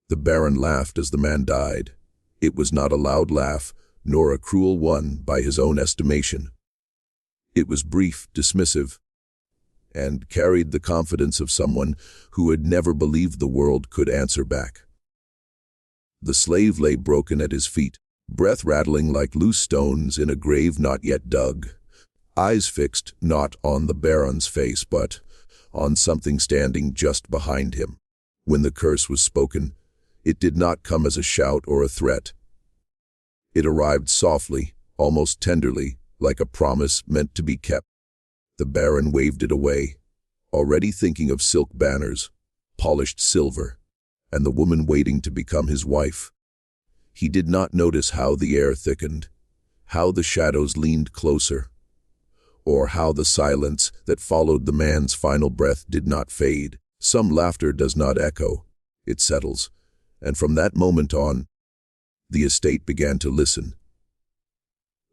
The Baron laughed as the man died. It was not a loud laugh, nor a cruel one by his own estimation. It was brief, dismissive, and carried the confidence of someone who had never believed the world could answer back. The slave lay broken at his feet, breath rattling like loose stones in a grave not yet dug, eyes fixed not on the Baron's face but on something standing just behind him. When the curse was spoken, it did not come as a shout or a threat. It arrived softly, almost tenderly, like a promise meant to be kept. The Baron waved it away, already thinking of silk banners, polished silver, and the woman waiting to become his wife. He did not notice how the air thickened, how the shadows leaned closer, or how the silence that followed the man's final breath did not fade. Some laughter does not echo, it settles, and from that moment on, the estate began to listen.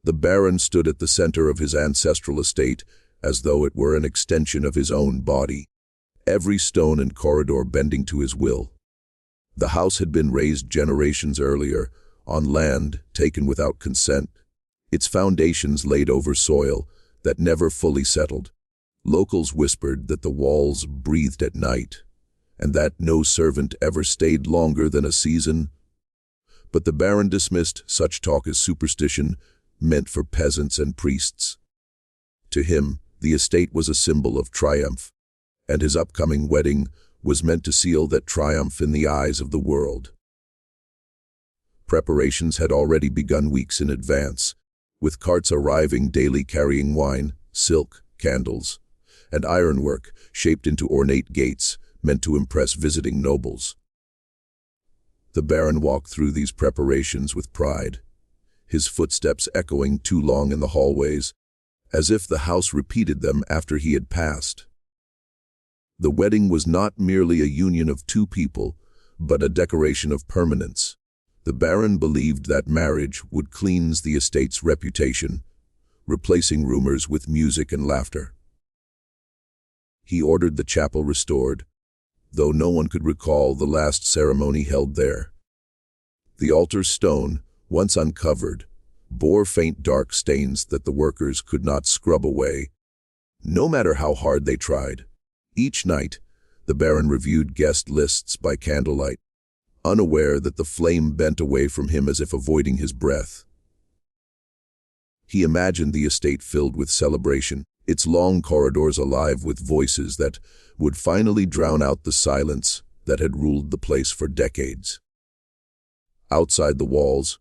The Baron stood at the center of his ancestral estate as though it were an extension of his own body, every stone and corridor bending to his will. The house had been raised generations earlier, on land taken without consent, its foundations laid over soil that never fully settled. Locals whispered that the walls breathed at night, and that no servant ever stayed longer than a season. But the Baron dismissed such talk as superstition, meant for peasants and priests. To him, the estate was a symbol of triumph, and his upcoming wedding was meant to seal that triumph in the eyes of the world. Preparations had already begun weeks in advance, with carts arriving daily carrying wine, silk, candles, and ironwork shaped into ornate gates meant to impress visiting nobles. The Baron walked through these preparations with pride, his footsteps echoing too long in the hallways, as if the house repeated them after he had passed. The wedding was not merely a union of two people, but a decoration of permanence. The Baron believed that marriage would cleanse the estate's reputation, replacing rumors with music and laughter. He ordered the chapel restored, though no one could recall the last ceremony held there. The altar's stone, once uncovered, bore faint dark stains that the workers could not scrub away, no matter how hard they tried. Each night, the Baron reviewed guest lists by candlelight, unaware that the flame bent away from him as if avoiding his breath. He imagined the estate filled with celebration, its long corridors alive with voices that would finally drown out the silence that had ruled the place for decades. Outside the walls,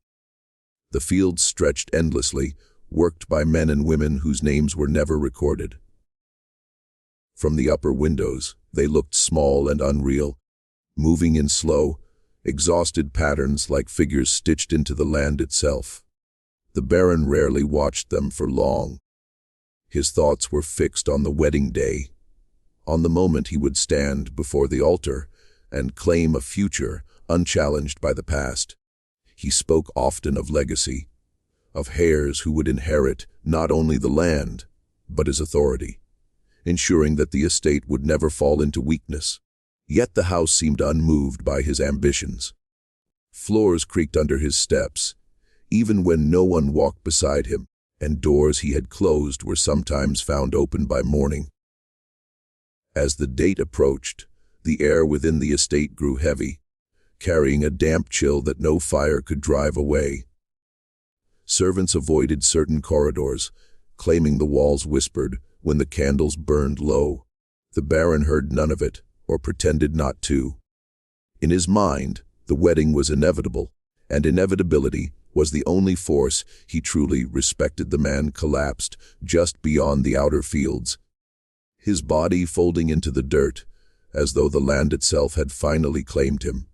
the fields stretched endlessly, worked by men and women whose names were never recorded. From the upper windows, they looked small and unreal, moving in slow, exhausted patterns like figures stitched into the land itself. The Baron rarely watched them for long. His thoughts were fixed on the wedding day, on the moment he would stand before the altar and claim a future unchallenged by the past. He spoke often of legacy, of heirs who would inherit not only the land, but his authority, ensuring that the estate would never fall into weakness. Yet the house seemed unmoved by his ambitions. Floors creaked under his steps, even when no one walked beside him, and doors he had closed were sometimes found open by morning. As the date approached, the air within the estate grew heavy, carrying a damp chill that no fire could drive away. Servants avoided certain corridors, claiming the walls whispered when the candles burned low. The Baron heard none of it, or pretended not to. In his mind, the wedding was inevitable, and inevitability was the only force he truly respected. The man collapsed just beyond the outer fields, his body folding into the dirt, as though the land itself had finally claimed him.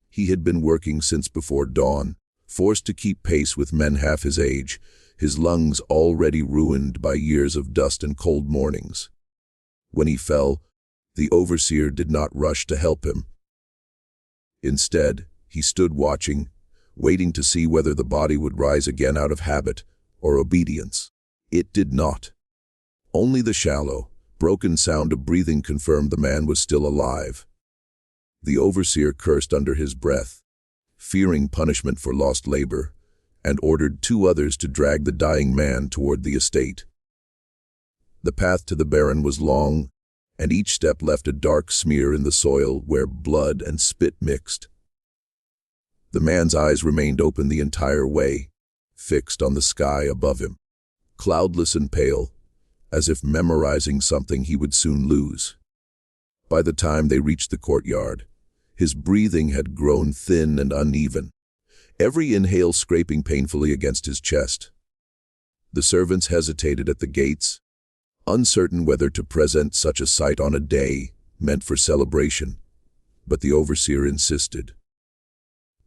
He had been working since before dawn, forced to keep pace with men half his age, his lungs already ruined by years of dust and cold mornings. When he fell, the overseer did not rush to help him. Instead, he stood watching, waiting to see whether the body would rise again out of habit or obedience. It did not. Only the shallow, broken sound of breathing confirmed the man was still alive. The overseer cursed under his breath, fearing punishment for lost labor, and ordered 2 others to drag the dying man toward the estate. The path to the barren was long, and each step left a dark smear in the soil where blood and spit mixed. The man's eyes remained open the entire way, fixed on the sky above him, cloudless and pale, as if memorizing something he would soon lose. By the time they reached the courtyard, his breathing had grown thin and uneven, every inhale scraping painfully against his chest. The servants hesitated at the gates, uncertain whether to present such a sight on a day meant for celebration, but the overseer insisted.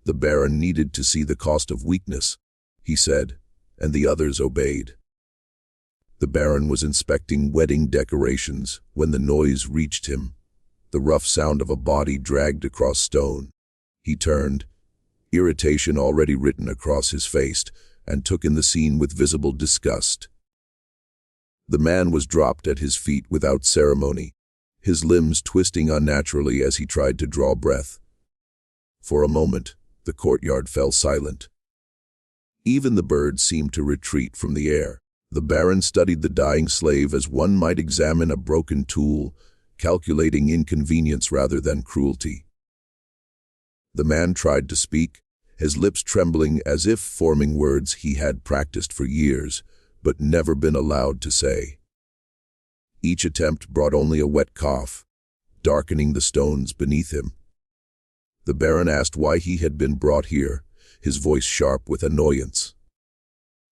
The Baron needed to see the cost of weakness, he said, and the others obeyed. The Baron was inspecting wedding decorations when the noise reached him, the rough sound of a body dragged across stone. He turned, irritation already written across his face, and took in the scene with visible disgust. The man was dropped at his feet without ceremony, his limbs twisting unnaturally as he tried to draw breath. For a moment, the courtyard fell silent. Even the birds seemed to retreat from the air. The Baron studied the dying slave as one might examine a broken tool, calculating inconvenience rather than cruelty. The man tried to speak, his lips trembling as if forming words he had practiced for years, but never been allowed to say. Each attempt brought only a wet cough, darkening the stones beneath him. The Baron asked why he had been brought here, his voice sharp with annoyance.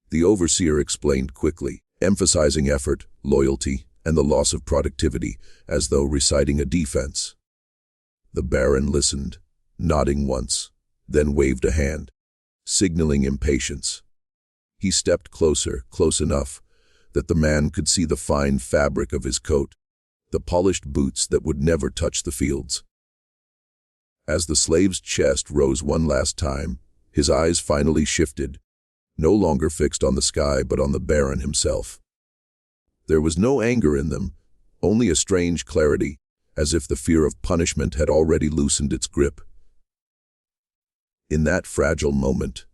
The overseer explained quickly, emphasizing effort, loyalty, and the loss of productivity, as though reciting a defense. The Baron listened, nodding once, then waved a hand, signaling impatience. He stepped closer, close enough, that the man could see the fine fabric of his coat, the polished boots that would never touch the fields. As the slave's chest rose one last time, his eyes finally shifted, no longer fixed on the sky but on the Baron himself. There was no anger in them, only a strange clarity, as if the fear of punishment had already loosened its grip. In that fragile moment,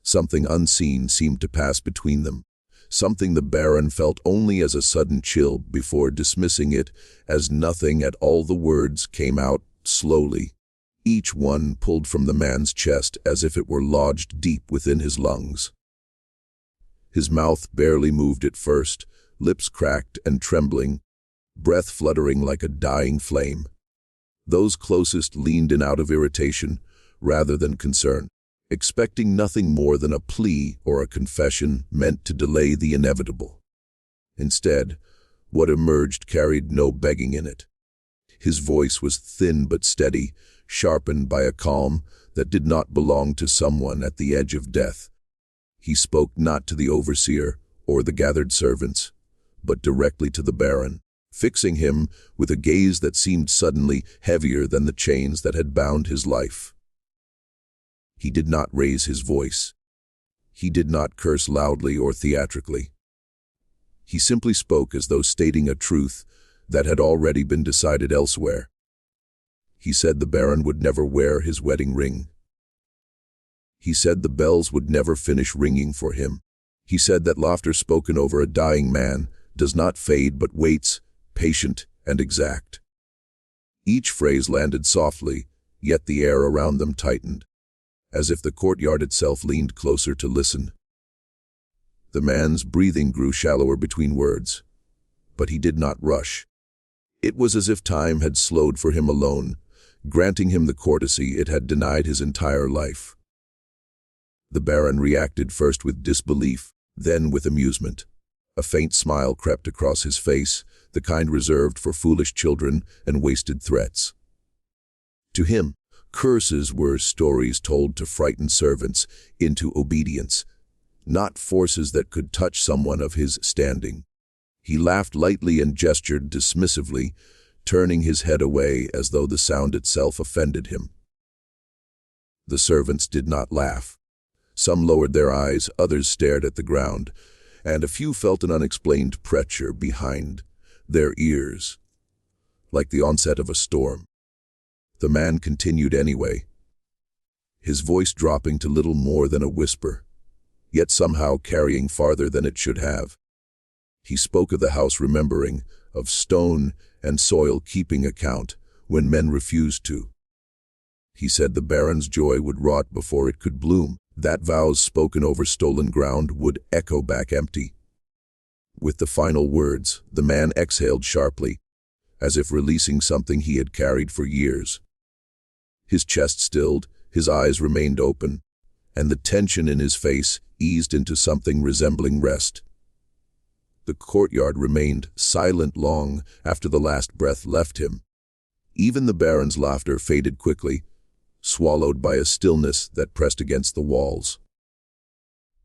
something unseen seemed to pass between them, something the Baron felt only as a sudden chill before dismissing it as nothing at all. The words came out slowly, each one pulled from the man's chest as if it were lodged deep within his lungs. His mouth barely moved at first, lips cracked and trembling, breath fluttering like a dying flame. Those closest leaned in out of irritation rather than concern, expecting nothing more than a plea or a confession meant to delay the inevitable. Instead, what emerged carried no begging in it. His voice was thin but steady, sharpened by a calm that did not belong to someone at the edge of death. He spoke not to the overseer or the gathered servants, but directly to the Baron, fixing him with a gaze that seemed suddenly heavier than the chains that had bound his life. He did not raise his voice. He did not curse loudly or theatrically. He simply spoke as though stating a truth that had already been decided elsewhere. He said the Baron would never wear his wedding ring. He said the bells would never finish ringing for him. He said that laughter spoken over a dying man does not fade but waits, patient and exact. Each phrase landed softly, yet the air around them tightened, as if the courtyard itself leaned closer to listen. The man's breathing grew shallower between words, but he did not rush. It was as if time had slowed for him alone, granting him the courtesy it had denied his entire life. The Baron reacted first with disbelief, then with amusement. A faint smile crept across his face, the kind reserved for foolish children and wasted threats. To him, curses were stories told to frighten servants into obedience, not forces that could touch someone of his standing. He laughed lightly and gestured dismissively, turning his head away as though the sound itself offended him. The servants did not laugh. Some lowered their eyes, others stared at the ground, and a few felt an unexplained pressure behind their ears, like the onset of a storm. The man continued anyway, his voice dropping to little more than a whisper, yet somehow carrying farther than it should have. He spoke of the house remembering, of stone and soil keeping account when men refused to. He said the Baron's joy would rot before it could bloom, that vows spoken over stolen ground would echo back empty. With the final words, the man exhaled sharply, as if releasing something he had carried for years. His chest stilled, his eyes remained open, and the tension in his face eased into something resembling rest. The courtyard remained silent long after the last breath left him. Even the Baron's laughter faded quickly, swallowed by a stillness that pressed against the walls.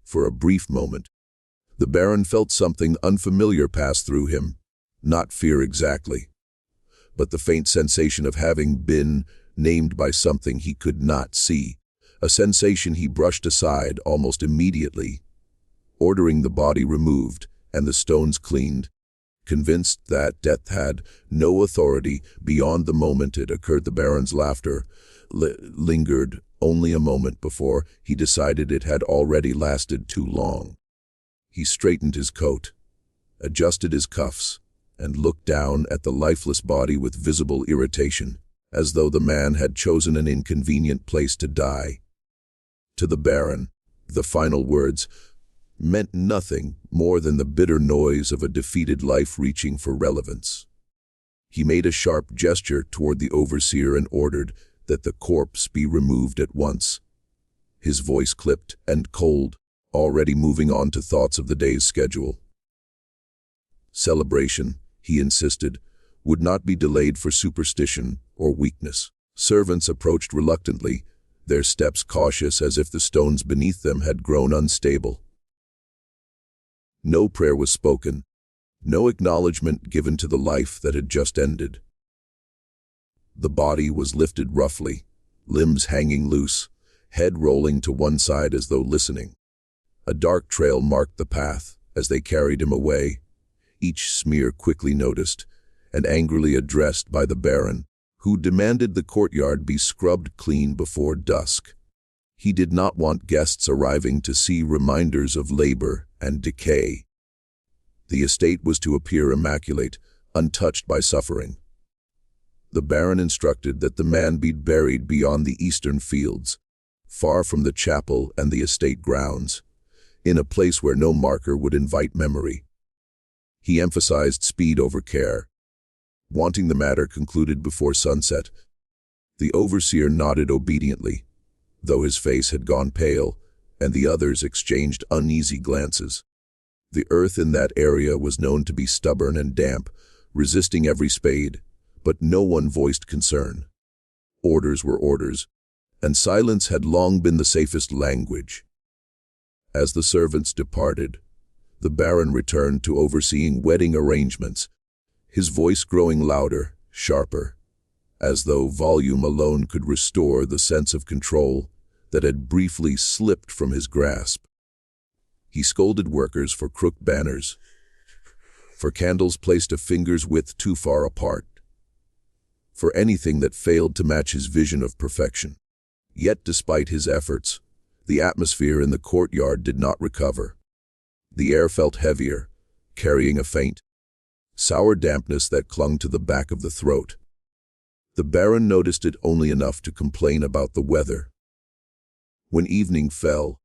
For a brief moment, the Baron felt something unfamiliar pass through him, not fear exactly, but the faint sensation of having been named by something he could not see, a sensation he brushed aside almost immediately, ordering the body removed and the stones cleaned, convinced that death had no authority beyond the moment it occurred. The Baron's laughter lingered only a moment before he decided it had already lasted too long. He straightened his coat, adjusted his cuffs, and looked down at the lifeless body with visible irritation, as though the man had chosen an inconvenient place to die. To the Baron, the final words meant nothing more than the bitter noise of a defeated life reaching for relevance. He made a sharp gesture toward the overseer and ordered that the corpse be removed at once. His voice clipped and cold, already moving on to thoughts of the day's schedule. Celebration, he insisted, would not be delayed for superstition or weakness. Servants approached reluctantly, their steps cautious as if the stones beneath them had grown unstable. No prayer was spoken, no acknowledgement given to the life that had just ended. The body was lifted roughly, limbs hanging loose, head rolling to one side as though listening. A dark trail marked the path as they carried him away, each smear quickly noticed and angrily addressed by the Baron, who demanded the courtyard be scrubbed clean before dusk. He did not want guests arriving to see reminders of labor and decay. The estate was to appear immaculate, untouched by suffering. The Baron instructed that the man be buried beyond the eastern fields, far from the chapel and the estate grounds, in a place where no marker would invite memory. He emphasized speed over care, wanting the matter concluded before sunset. The overseer nodded obediently, though his face had gone pale, and the others exchanged uneasy glances. The earth in that area was known to be stubborn and damp, resisting every spade, but no one voiced concern. Orders were orders, and silence had long been the safest language. As the servants departed, the Baron returned to overseeing wedding arrangements, his voice growing louder, sharper, as though volume alone could restore the sense of control that had briefly slipped from his grasp. He scolded workers for crooked banners, for candles placed a finger's width too far apart, for anything that failed to match his vision of perfection. Yet despite his efforts, the atmosphere in the courtyard did not recover. The air felt heavier, carrying a faint, sour dampness that clung to the back of the throat. The Baron noticed it only enough to complain about the weather. When evening fell,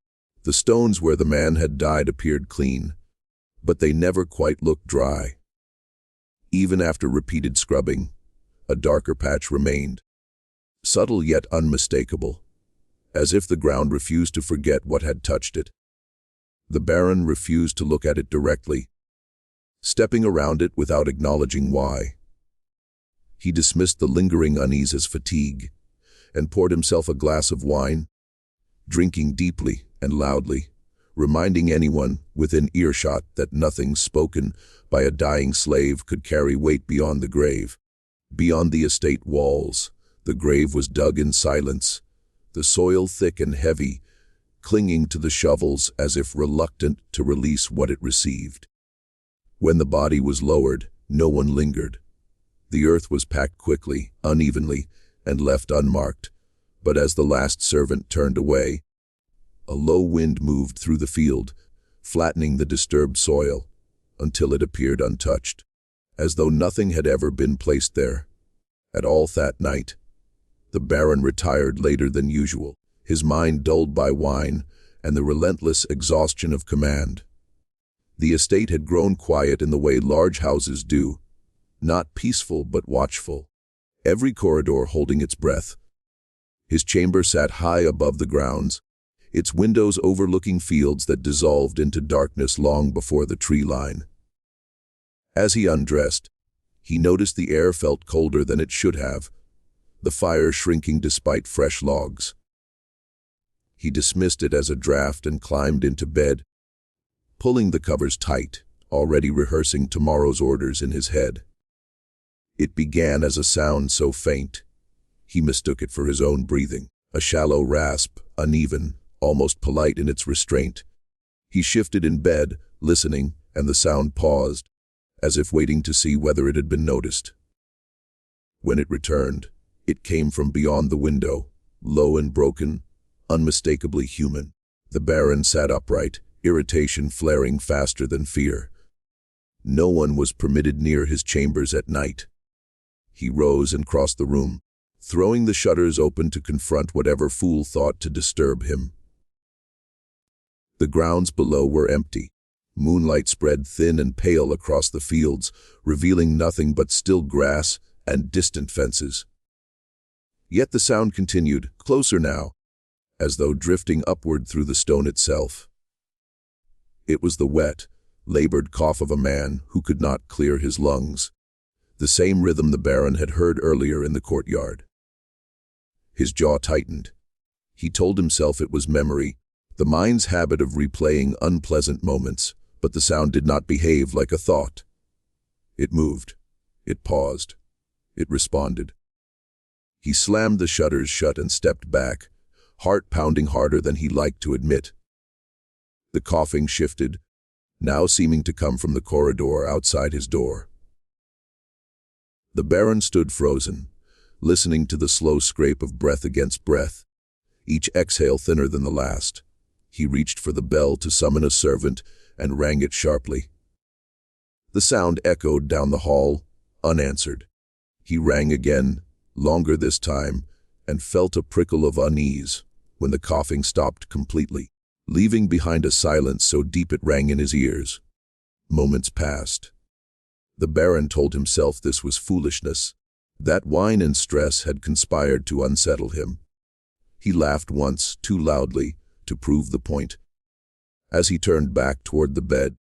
the stones where the man had died appeared clean, but they never quite looked dry. Even after repeated scrubbing, a darker patch remained, subtle yet unmistakable, as if the ground refused to forget what had touched it. The Baron refused to look at it directly, stepping around it without acknowledging why. He dismissed the lingering unease as fatigue, and poured himself a glass of wine, drinking deeply and loudly, reminding anyone within earshot that nothing spoken by a dying slave could carry weight beyond the grave. Beyond the estate walls, the grave was dug in silence, the soil thick and heavy, clinging to the shovels as if reluctant to release what it received. When the body was lowered, no one lingered. The earth was packed quickly, unevenly, and left unmarked, but as the last servant turned away, a low wind moved through the field, flattening the disturbed soil, until it appeared untouched, as though nothing had ever been placed there. At all that night, the Baron retired later than usual, his mind dulled by wine and the relentless exhaustion of command. The estate had grown quiet in the way large houses do, not peaceful but watchful, every corridor holding its breath. His chamber sat high above the grounds, its windows overlooking fields that dissolved into darkness long before the tree line. As he undressed, he noticed the air felt colder than it should have, the fire shrinking despite fresh logs. He dismissed it as a draft and climbed into bed, pulling the covers tight, already rehearsing tomorrow's orders in his head. It began as a sound so faint, he mistook it for his own breathing, a shallow rasp, uneven, almost polite in its restraint. He shifted in bed, listening, and the sound paused, as if waiting to see whether it had been noticed. When it returned, it came from beyond the window, low and broken, unmistakably human. The Baron sat upright, irritation flaring faster than fear. No one was permitted near his chambers at night. He rose and crossed the room, throwing the shutters open to confront whatever fool thought to disturb him. The grounds below were empty. Moonlight spread thin and pale across the fields, revealing nothing but still grass and distant fences. Yet the sound continued, closer now, as though drifting upward through the stone itself. It was the wet, labored cough of a man who could not clear his lungs, the same rhythm the Baron had heard earlier in the courtyard. His jaw tightened. He told himself it was memory, the mind's habit of replaying unpleasant moments, but the sound did not behave like a thought. It moved. It paused. It responded. He slammed the shutters shut and stepped back, heart pounding harder than he liked to admit. The coughing shifted, now seeming to come from the corridor outside his door. The Baron stood frozen, listening to the slow scrape of breath against breath, each exhale thinner than the last. He reached for the bell to summon a servant and rang it sharply. The sound echoed down the hall, unanswered. He rang again, longer this time, and felt a prickle of unease when the coughing stopped completely, leaving behind a silence so deep it rang in his ears. Moments passed. The Baron told himself this was foolishness, that wine and stress had conspired to unsettle him. He laughed once, too loudly, to prove the point. As he turned back toward the bed,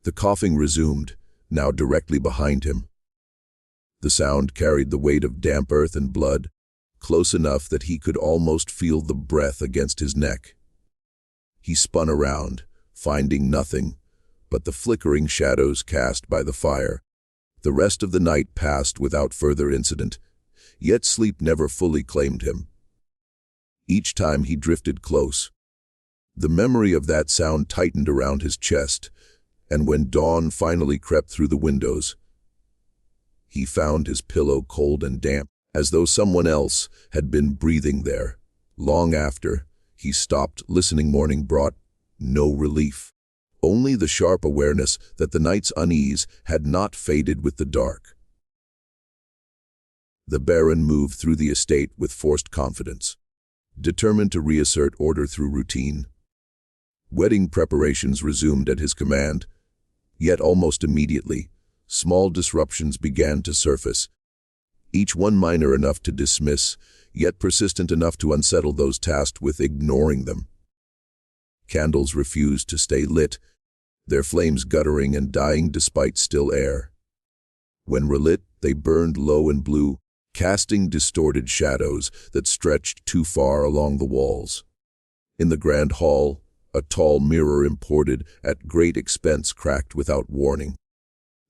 the coughing resumed, now directly behind him. The sound carried the weight of damp earth and blood, close enough that he could almost feel the breath against his neck. He spun around, finding nothing but the flickering shadows cast by the fire. The rest of the night passed without further incident, yet sleep never fully claimed him. Each time he drifted close, the memory of that sound tightened around his chest, and when dawn finally crept through the windows, he found his pillow cold and damp, as though someone else had been breathing there. Long after he stopped listening, morning brought no relief, only the sharp awareness that the night's unease had not faded with the dark. The Baron moved through the estate with forced confidence, determined to reassert order through routine. Wedding preparations resumed at his command, yet almost immediately, small disruptions began to surface, each one minor enough to dismiss, yet persistent enough to unsettle those tasked with ignoring them. Candles refused to stay lit, their flames guttering and dying despite still air. When relit, they burned low and blue, casting distorted shadows that stretched too far along the walls. In the grand hall, a tall mirror imported at great expense cracked without warning.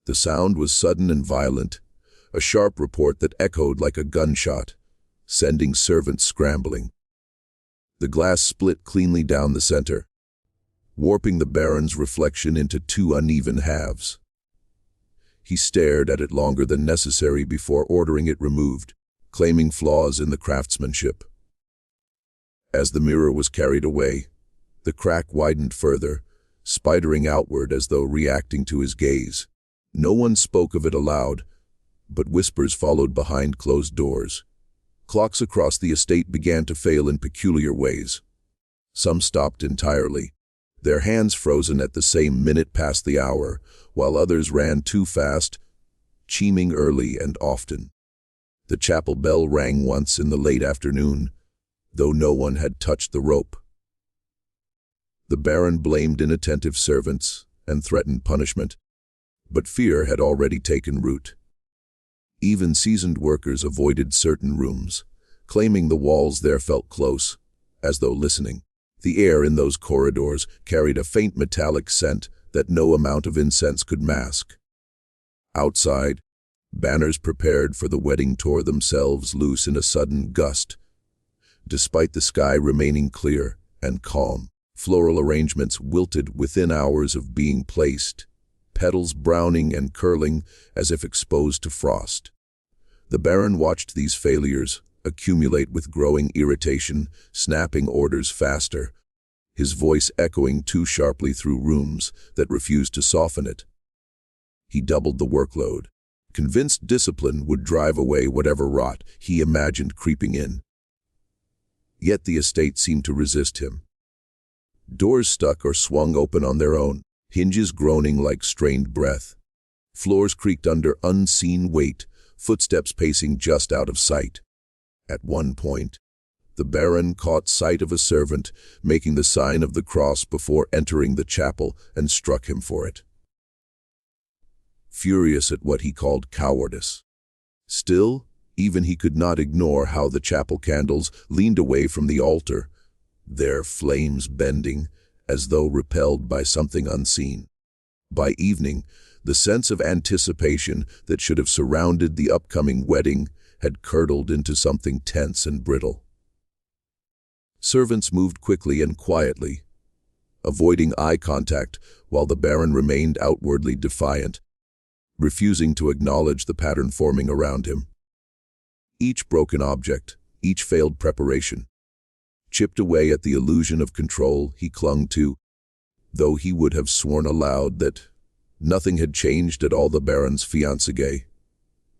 The sound was sudden and violent, a sharp report that echoed like a gunshot, sending servants scrambling. The glass split cleanly down the center, warping the Baron's reflection into two uneven halves. He stared at it longer than necessary before ordering it removed, claiming flaws in the craftsmanship. As the mirror was carried away, the crack widened further, spidering outward as though reacting to his gaze. No one spoke of it aloud, but whispers followed behind closed doors. Clocks across the estate began to fail in peculiar ways. Some stopped entirely, their hands frozen at the same minute past the hour, while others ran too fast, chiming early and often. The chapel bell rang once in the late afternoon, though no one had touched the rope. The Baron blamed inattentive servants and threatened punishment, but fear had already taken root. Even seasoned workers avoided certain rooms, claiming the walls there felt close, as though listening. The air in those corridors carried a faint metallic scent that no amount of incense could mask. Outside, banners prepared for the wedding tore themselves loose in a sudden gust. Despite the sky remaining clear and calm, floral arrangements wilted within hours of being placed, petals browning and curling as if exposed to frost. The Baron watched these failures accumulate with growing irritation, snapping orders faster, his voice echoing too sharply through rooms that refused to soften it. He doubled the workload, convinced discipline would drive away whatever rot he imagined creeping in. Yet the estate seemed to resist him. Doors stuck or swung open on their own, hinges groaning like strained breath. Floors creaked under unseen weight, footsteps pacing just out of sight. At one point, the Baron caught sight of a servant making the sign of the cross before entering the chapel and struck him for it. Furious at what he called cowardice. Still, even he could not ignore how the chapel candles leaned away from the altar, their flames bending as though repelled by something unseen. By evening, the sense of anticipation that should have surrounded the upcoming wedding had curdled into something tense and brittle. Servants moved quickly and quietly, avoiding eye contact while the Baron remained outwardly defiant, refusing to acknowledge the pattern forming around him. Each broken object, each failed preparation, chipped away at the illusion of control he clung to, though he would have sworn aloud that nothing had changed at all. The Baron's fiancée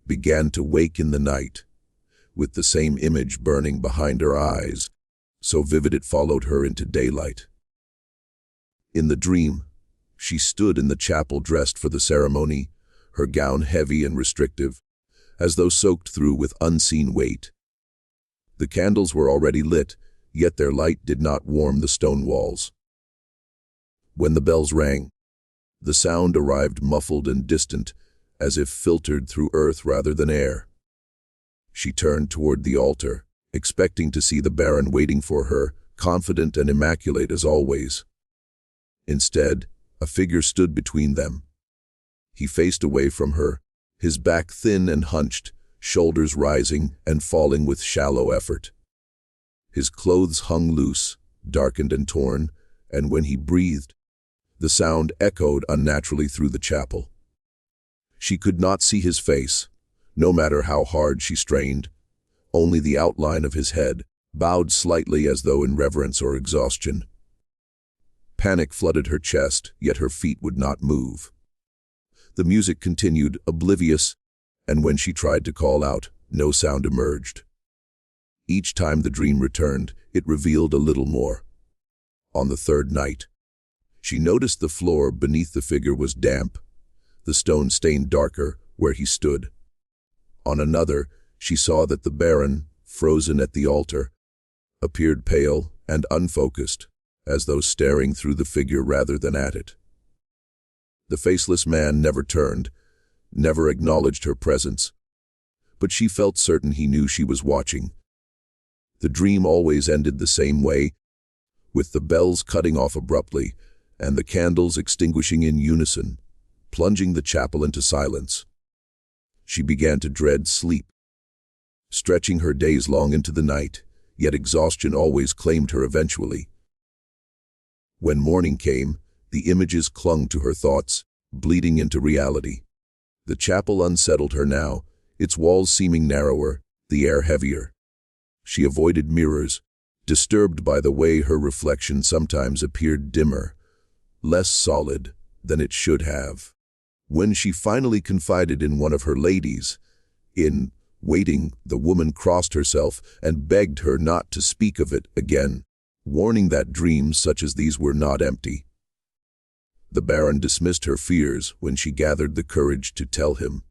began to wake in the night, with the same image burning behind her eyes, so vivid it followed her into daylight. In the dream, she stood in the chapel dressed for the ceremony, her gown heavy and restrictive, as though soaked through with unseen weight. The candles were already lit, yet their light did not warm the stone walls. When the bells rang, the sound arrived muffled and distant, as if filtered through earth rather than air. She turned toward the altar, expecting to see the Baron waiting for her, confident and immaculate as always. Instead, a figure stood between them. He faced away from her, his back thin and hunched, shoulders rising and falling with shallow effort. His clothes hung loose, darkened and torn, and when he breathed, the sound echoed unnaturally through the chapel. She could not see his face, no matter how hard she strained, only the outline of his head, bowed slightly as though in reverence or exhaustion. Panic flooded her chest, yet her feet would not move. The music continued, oblivious, and when she tried to call out, no sound emerged. Each time the dream returned, it revealed a little more. On the third night, she noticed the floor beneath the figure was damp, the stone stained darker where he stood. On another, she saw that the Baron, frozen at the altar, appeared pale and unfocused, as though staring through the figure rather than at it. The faceless man never turned, never acknowledged her presence, but she felt certain he knew she was watching. The dream always ended the same way, with the bells cutting off abruptly and the candles extinguishing in unison, plunging the chapel into silence. She began to dread sleep, stretching her days long into the night, yet exhaustion always claimed her eventually. When morning came, the images clung to her thoughts, bleeding into reality. The chapel unsettled her now, its walls seeming narrower, the air heavier. She avoided mirrors, disturbed by the way her reflection sometimes appeared dimmer, less solid than it should have. When she finally confided in one of her ladies, in waiting, the woman crossed herself and begged her not to speak of it again, warning that dreams such as these were not empty. The Baron dismissed her fears when she gathered the courage to tell him.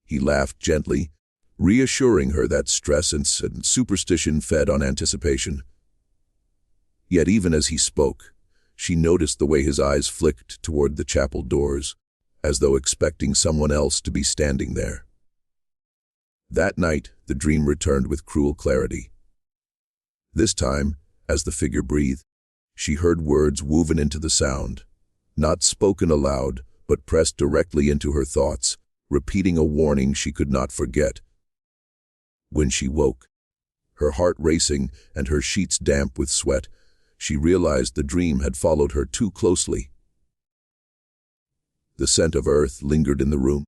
He laughed gently, reassuring her that stress and superstition fed on anticipation. Yet even as he spoke, she noticed the way his eyes flicked toward the chapel doors, as though expecting someone else to be standing there. That night, the dream returned with cruel clarity. This time, as the figure breathed, she heard words woven into the sound, not spoken aloud, but pressed directly into her thoughts, repeating a warning she could not forget. When she woke, her heart racing and her sheets damp with sweat, she realized the dream had followed her too closely. The scent of earth lingered in the room,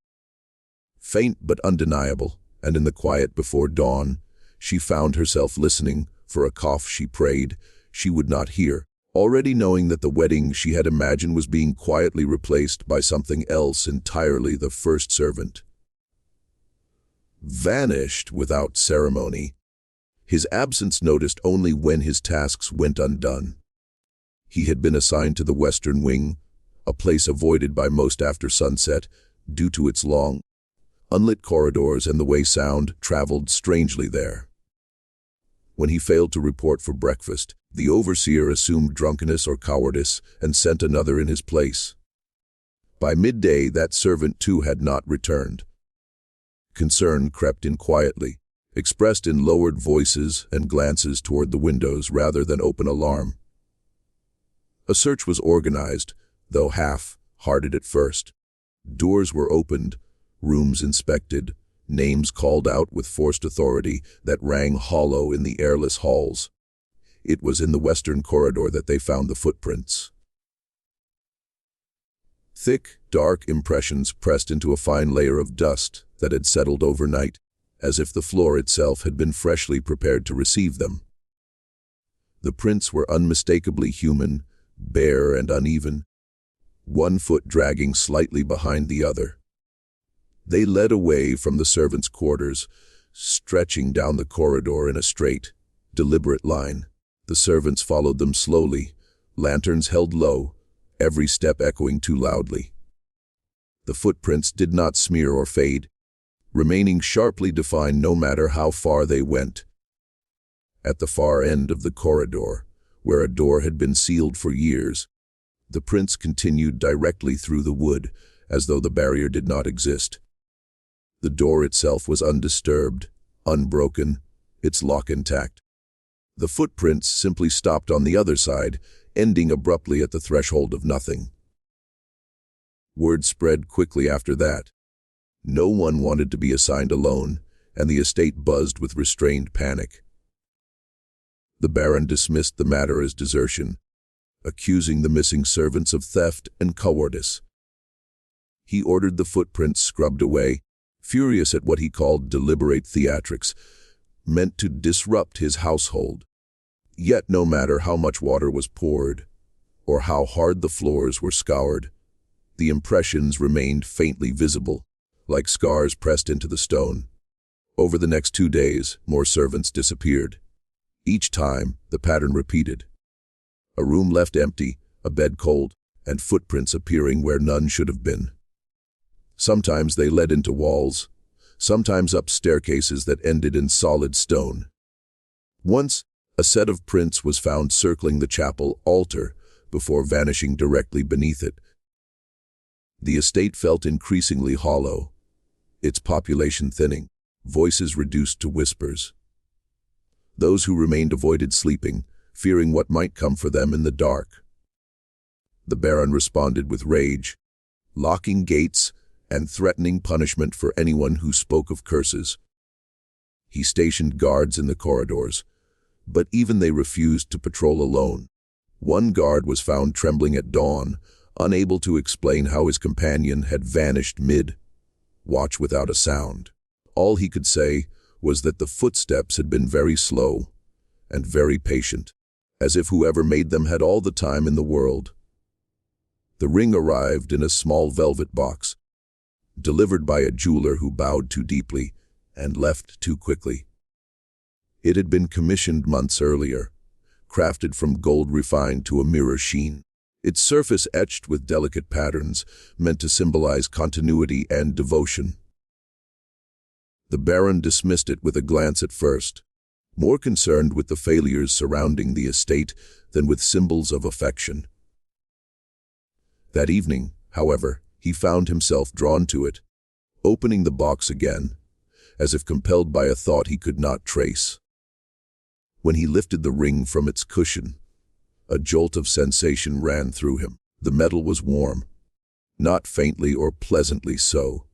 faint but undeniable, and in the quiet before dawn, she found herself listening for a cough she prayed she would not hear, already knowing that the wedding she had imagined was being quietly replaced by something else entirely. The first servant vanished without ceremony, his absence noticed only when his tasks went undone. He had been assigned to the western wing, a place avoided by most after sunset, due to its long, unlit corridors and the way sound traveled strangely there. When he failed to report for breakfast, the overseer assumed drunkenness or cowardice and sent another in his place. By midday, that servant too had not returned. Concern crept in quietly, expressed in lowered voices and glances toward the windows rather than open alarm. A search was organized, though half-hearted at first. Doors were opened, rooms inspected, names called out with forced authority that rang hollow in the airless halls. It was in the western corridor that they found the footprints. Thick, dark impressions pressed into a fine layer of dust that had settled overnight, as if the floor itself had been freshly prepared to receive them. The prints were unmistakably human, bare and uneven, one foot dragging slightly behind the other. They led away from the servants' quarters, stretching down the corridor in a straight, deliberate line. The servants followed them slowly, lanterns held low, every step echoing too loudly. The footprints did not smear or fade, remaining sharply defined no matter how far they went. At the far end of the corridor, where a door had been sealed for years, the prints continued directly through the wood, as though the barrier did not exist. The door itself was undisturbed, unbroken, its lock intact. The footprints simply stopped on the other side, ending abruptly at the threshold of nothing. Word spread quickly after that. No one wanted to be assigned alone, and the estate buzzed with restrained panic. The Baron dismissed the matter as desertion, accusing the missing servants of theft and cowardice. He ordered the footprints scrubbed away, furious at what he called deliberate theatrics, meant to disrupt his household. Yet no matter how much water was poured, or how hard the floors were scoured, the impressions remained faintly visible, like scars pressed into the stone. Over the next 2 days, more servants disappeared. Each time, the pattern repeated. A room left empty, a bed cold, and footprints appearing where none should have been. Sometimes they led into walls, sometimes up staircases that ended in solid stone. Once, a set of prints was found circling the chapel altar before vanishing directly beneath it. The estate felt increasingly hollow, its population thinning, voices reduced to whispers. Those who remained avoided sleeping, fearing what might come for them in the dark. The Baron responded with rage, locking gates and threatening punishment for anyone who spoke of curses. He stationed guards in the corridors, but even they refused to patrol alone. One guard was found trembling at dawn, unable to explain how his companion had vanished mid-watch without a sound. All he could say was that the footsteps had been very slow and very patient, as if whoever made them had all the time in the world. The ring arrived in a small velvet box, delivered by a jeweler who bowed too deeply and left too quickly. It had been commissioned months earlier, crafted from gold refined to a mirror sheen, its surface etched with delicate patterns meant to symbolize continuity and devotion. The Baron dismissed it with a glance at first, more concerned with the failures surrounding the estate than with symbols of affection. That evening, however, he found himself drawn to it, opening the box again, as if compelled by a thought he could not trace. When he lifted the ring from its cushion, a jolt of sensation ran through him. The metal was warm, not faintly or pleasantly so,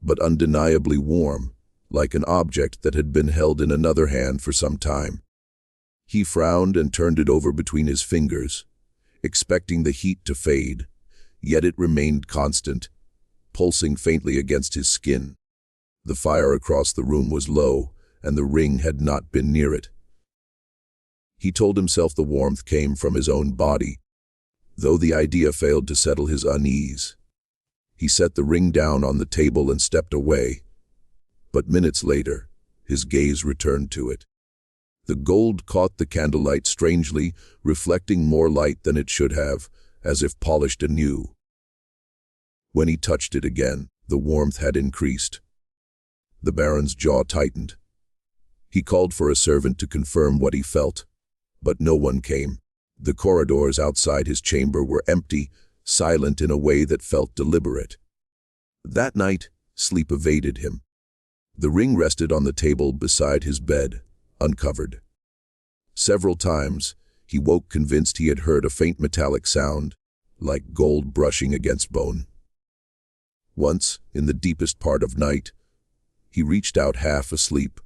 but undeniably warm, like an object that had been held in another hand for some time. He frowned and turned it over between his fingers, expecting the heat to fade, yet it remained constant, pulsing faintly against his skin. The fire across the room was low, and the ring had not been near it. He told himself the warmth came from his own body, though the idea failed to settle his unease. He set the ring down on the table and stepped away, but minutes later, his gaze returned to it. The gold caught the candlelight strangely, reflecting more light than it should have, as if polished anew. When he touched it again, the warmth had increased. The Baron's jaw tightened. He called for a servant to confirm what he felt, but no one came. The corridors outside his chamber were empty, silent in a way that felt deliberate. That night, sleep evaded him. The ring rested on the table beside his bed, uncovered. Several times, he woke convinced he had heard a faint metallic sound, like gold brushing against bone. Once, in the deepest part of night, he reached out half asleep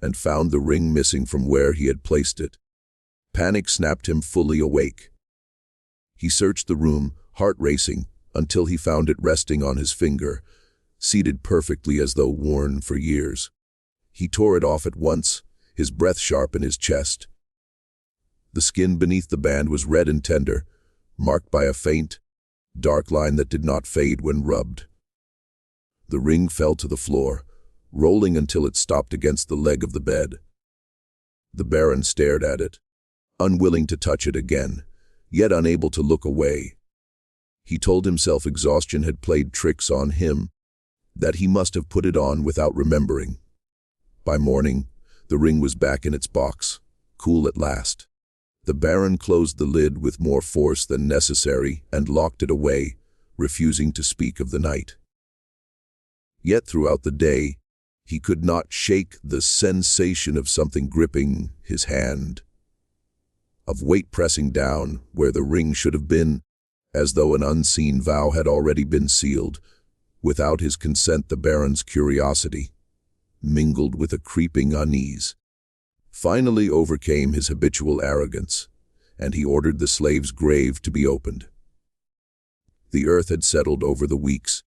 and found the ring missing from where he had placed it. Panic snapped him fully awake. He searched the room, heart racing, until he found it resting on his finger, seated perfectly as though worn for years. He tore it off at once, his breath sharp in his chest. The skin beneath the band was red and tender, marked by a faint, dark line that did not fade when rubbed. The ring fell to the floor, rolling until it stopped against the leg of the bed. The Baron stared at it, unwilling to touch it again, yet unable to look away. He told himself exhaustion had played tricks on him, that he must have put it on without remembering. By morning, the ring was back in its box, cool at last. The Baron closed the lid with more force than necessary and locked it away, refusing to speak of the night. Yet throughout the day, he could not shake the sensation of something gripping his hand, of weight pressing down where the ring should have been, as though an unseen vow had already been sealed. Without his consent, the Baron's curiosity, mingled with a creeping unease, finally overcame his habitual arrogance, and he ordered the slave's grave to be opened. The earth had settled over the weeks,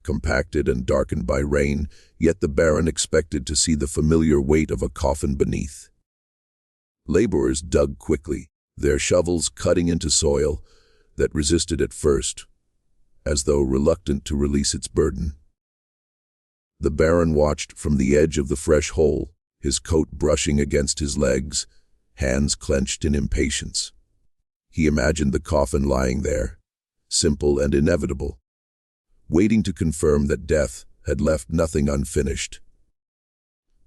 compacted and darkened by rain, yet the Baron expected to see the familiar weight of a coffin beneath. Laborers dug quickly, their shovels cutting into soil that resisted at first, as though reluctant to release its burden. The Baron watched from the edge of the fresh hole, his coat brushing against his legs, hands clenched in impatience. He imagined the coffin lying there, simple and inevitable, waiting to confirm that death had left nothing unfinished.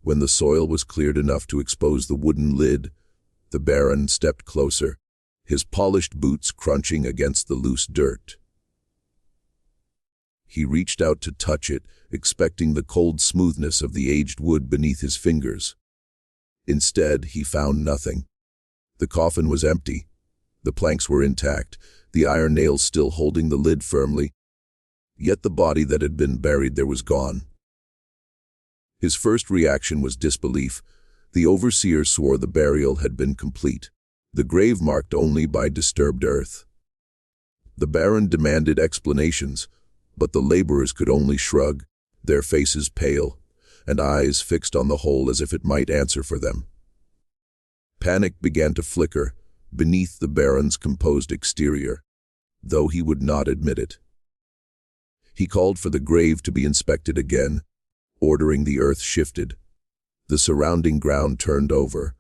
When the soil was cleared enough to expose the wooden lid, the Baron stepped closer, his polished boots crunching against the loose dirt. He reached out to touch it, expecting the cold smoothness of the aged wood beneath his fingers. Instead, he found nothing. The coffin was empty. The planks were intact, the iron nails still holding the lid firmly. Yet the body that had been buried there was gone. His first reaction was disbelief. The overseer swore the burial had been complete, the grave marked only by disturbed earth. The Baron demanded explanations, but the laborers could only shrug, their faces pale, and eyes fixed on the hole as if it might answer for them. Panic began to flicker beneath the Baron's composed exterior, though he would not admit it. He called for the grave to be inspected again, ordering the earth shifted. The surrounding ground turned over,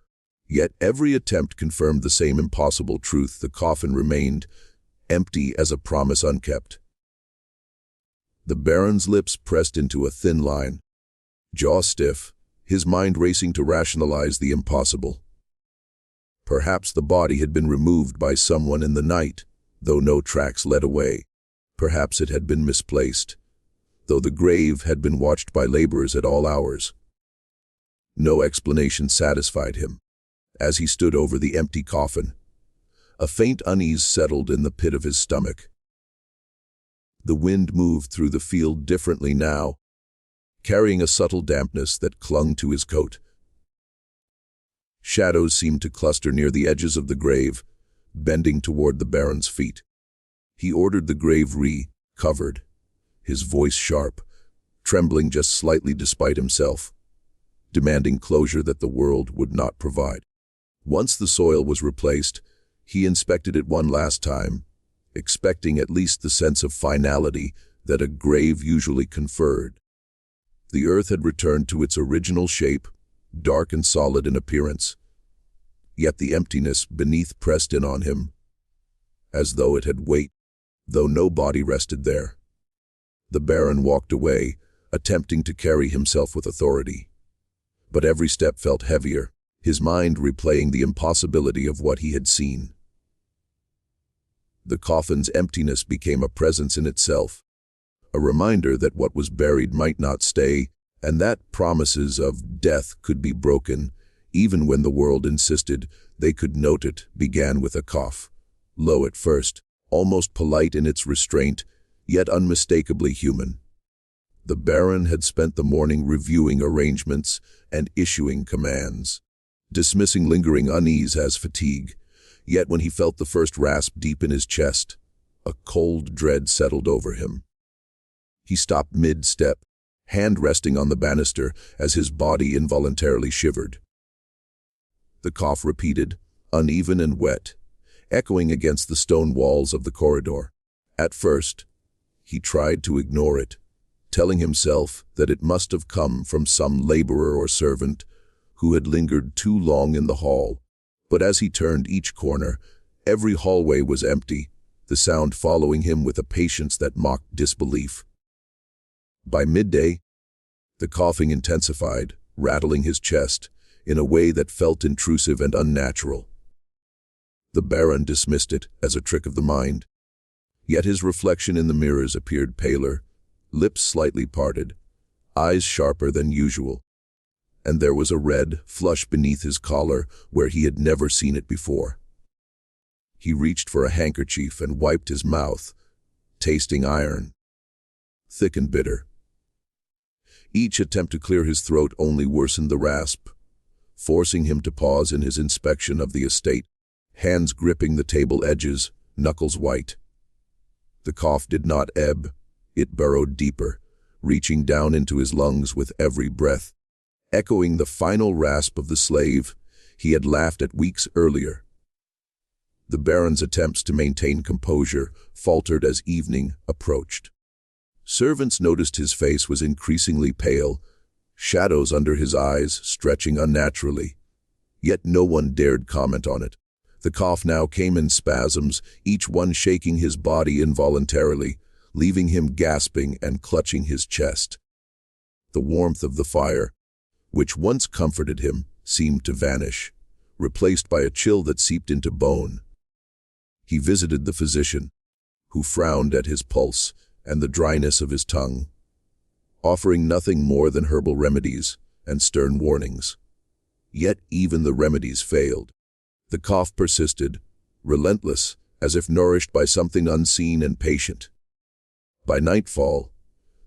yet every attempt confirmed the same impossible truth: the coffin remained empty as a promise unkept. The Baron's lips pressed into a thin line, jaw stiff, his mind racing to rationalize the impossible. Perhaps the body had been removed by someone in the night, though no tracks led away. Perhaps it had been misplaced, though the grave had been watched by laborers at all hours. No explanation satisfied him. As he stood over the empty coffin, a faint unease settled in the pit of his stomach. The wind moved through the field differently now, carrying a subtle dampness that clung to his coat. Shadows seemed to cluster near the edges of the grave, bending toward the Baron's feet. He ordered the grave covered, his voice sharp, trembling just slightly despite himself, demanding closure that the world would not provide. Once the soil was replaced, he inspected it one last time, expecting at least the sense of finality that a grave usually conferred. The earth had returned to its original shape, dark and solid in appearance, yet the emptiness beneath pressed in on him, as though it had weight, though no body rested there. The Baron walked away, attempting to carry himself with authority. But every step felt heavier, his mind replaying the impossibility of what he had seen. The coffin's emptiness became a presence in itself, a reminder that what was buried might not stay, and that promises of death could be broken, even when the world insisted they could note it. Began with a cough, low at first, almost polite in its restraint, yet unmistakably human. The Baron had spent the morning reviewing arrangements and issuing commands, dismissing lingering unease as fatigue. Yet when he felt the first rasp deep in his chest, a cold dread settled over him. He stopped mid-step, hand resting on the banister as his body involuntarily shivered. The cough repeated, uneven and wet, echoing against the stone walls of the corridor. At first, he tried to ignore it, telling himself that it must have come from some laborer or servant who had lingered too long in the hall. But as he turned each corner, every hallway was empty, the sound following him with a patience that mocked disbelief. By midday, the coughing intensified, rattling his chest in a way that felt intrusive and unnatural. The Baron dismissed it as a trick of the mind, yet his reflection in the mirrors appeared paler, lips slightly parted, eyes sharper than usual, and there was a red flush beneath his collar where he had never seen it before. He reached for a handkerchief and wiped his mouth, tasting iron, thick and bitter. Each attempt to clear his throat only worsened the rasp, forcing him to pause in his inspection of the estate, hands gripping the table edges, knuckles white. The cough did not ebb, it burrowed deeper, reaching down into his lungs with every breath, echoing the final rasp of the slave he had laughed at weeks earlier. The Baron's attempts to maintain composure faltered as evening approached. Servants noticed his face was increasingly pale, shadows under his eyes stretching unnaturally. Yet no one dared comment on it. The cough now came in spasms, each one shaking his body involuntarily, leaving him gasping and clutching his chest. The warmth of the fire, which once comforted him, seemed to vanish, replaced by a chill that seeped into bone. He visited the physician, who frowned at his pulse and the dryness of his tongue, offering nothing more than herbal remedies and stern warnings. Yet even the remedies failed. The cough persisted, relentless, as if nourished by something unseen and patient. By nightfall,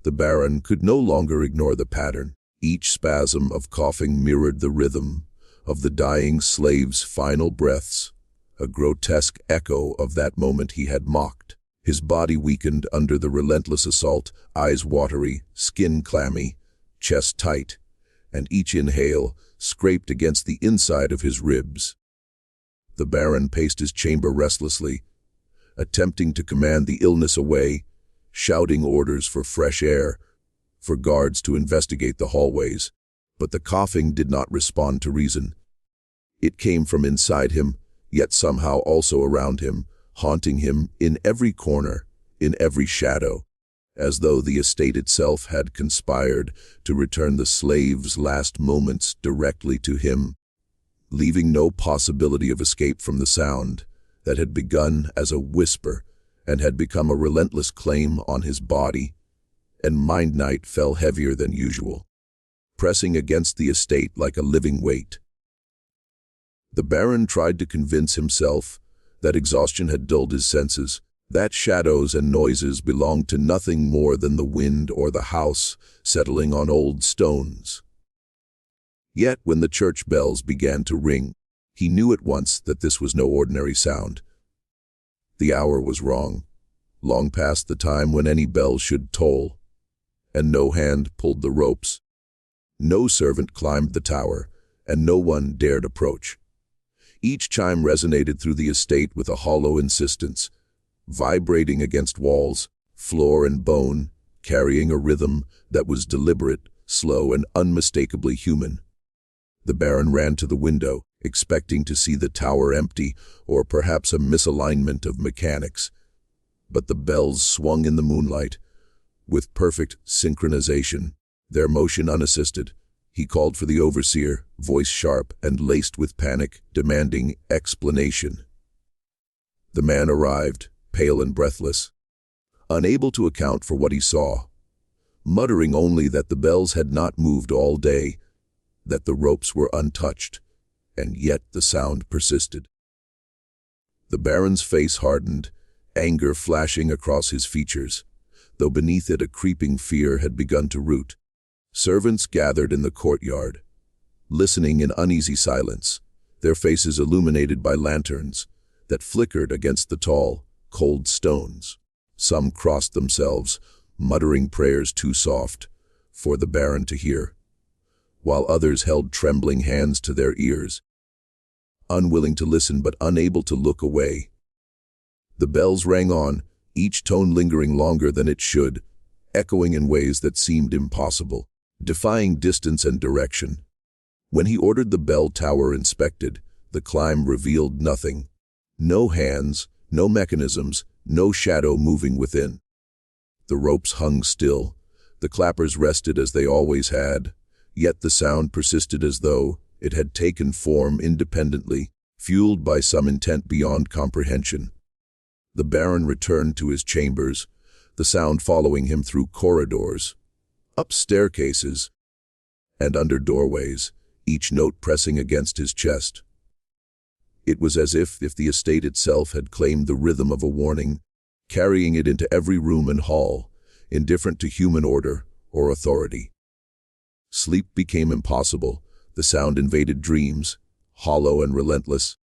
the Baron could no longer ignore the pattern. Each spasm of coughing mirrored the rhythm of the dying slave's final breaths, a grotesque echo of that moment he had mocked. His body weakened under the relentless assault, eyes watery, skin clammy, chest tight, and each inhale scraped against the inside of his ribs. The Baron paced his chamber restlessly, attempting to command the illness away, shouting orders for fresh air, for guards to investigate the hallways. But the coughing did not respond to reason. It came from inside him, yet somehow also around him, haunting him in every corner, in every shadow, as though the estate itself had conspired to return the slave's last moments directly to him, leaving no possibility of escape from the sound that had begun as a whisper and had become a relentless claim on his body, and Mind Night fell heavier than usual, pressing against the estate like a living weight. The Baron tried to convince himself that exhaustion had dulled his senses, that shadows and noises belonged to nothing more than the wind or the house settling on old stones. Yet when the church bells began to ring, he knew at once that this was no ordinary sound. The hour was wrong, long past the time when any bell should toll, and no hand pulled the ropes. No servant climbed the tower, and no one dared approach. Each chime resonated through the estate with a hollow insistence, vibrating against walls, floor and bone, carrying a rhythm that was deliberate, slow, and unmistakably human. The Baron ran to the window, expecting to see the tower empty, or perhaps a misalignment of mechanics. But the bells swung in the moonlight, with perfect synchronization, their motion unassisted. He called for the overseer, voice sharp and laced with panic, demanding explanation. The man arrived, pale and breathless, unable to account for what he saw, muttering only that the bells had not moved all day, that the ropes were untouched, and yet the sound persisted. The Baron's face hardened, anger flashing across his features, though beneath it a creeping fear had begun to root. Servants gathered in the courtyard, listening in uneasy silence, their faces illuminated by lanterns that flickered against the tall, cold stones. Some crossed themselves, muttering prayers too soft for the Baron to hear, while others held trembling hands to their ears, unwilling to listen but unable to look away. The bells rang on, each tone lingering longer than it should, echoing in ways that seemed impossible, defying distance and direction. When he ordered the bell tower inspected, the climb revealed nothing. No hands, no mechanisms, no shadow moving within. The ropes hung still, the clappers rested as they always had, yet the sound persisted as though it had taken form independently, fueled by some intent beyond comprehension. The Baron returned to his chambers, the sound following him through corridors, up staircases, and under doorways, each note pressing against his chest. It was as if the estate itself had claimed the rhythm of a warning, carrying it into every room and hall, indifferent to human order or authority. Sleep became impossible. The sound invaded dreams, hollow and relentless,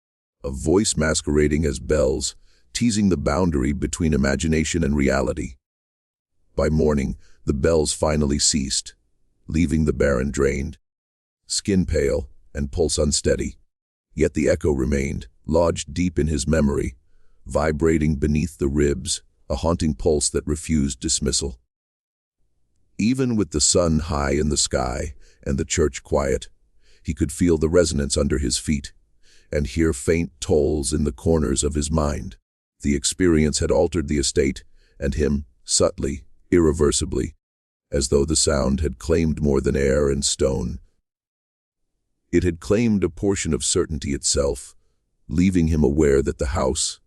a voice masquerading as bells, teasing the boundary between imagination and reality. By morning, the bells finally ceased, leaving the Baron drained, skin pale and pulse unsteady. Yet the echo remained, lodged deep in his memory, vibrating beneath the ribs, a haunting pulse that refused dismissal. Even with the sun high in the sky and the church quiet, he could feel the resonance under his feet and hear faint tolls in the corners of his mind. The experience had altered the estate and him, subtly, irreversibly, as though the sound had claimed more than air and stone. It had claimed a portion of certainty itself, leaving him aware that the house,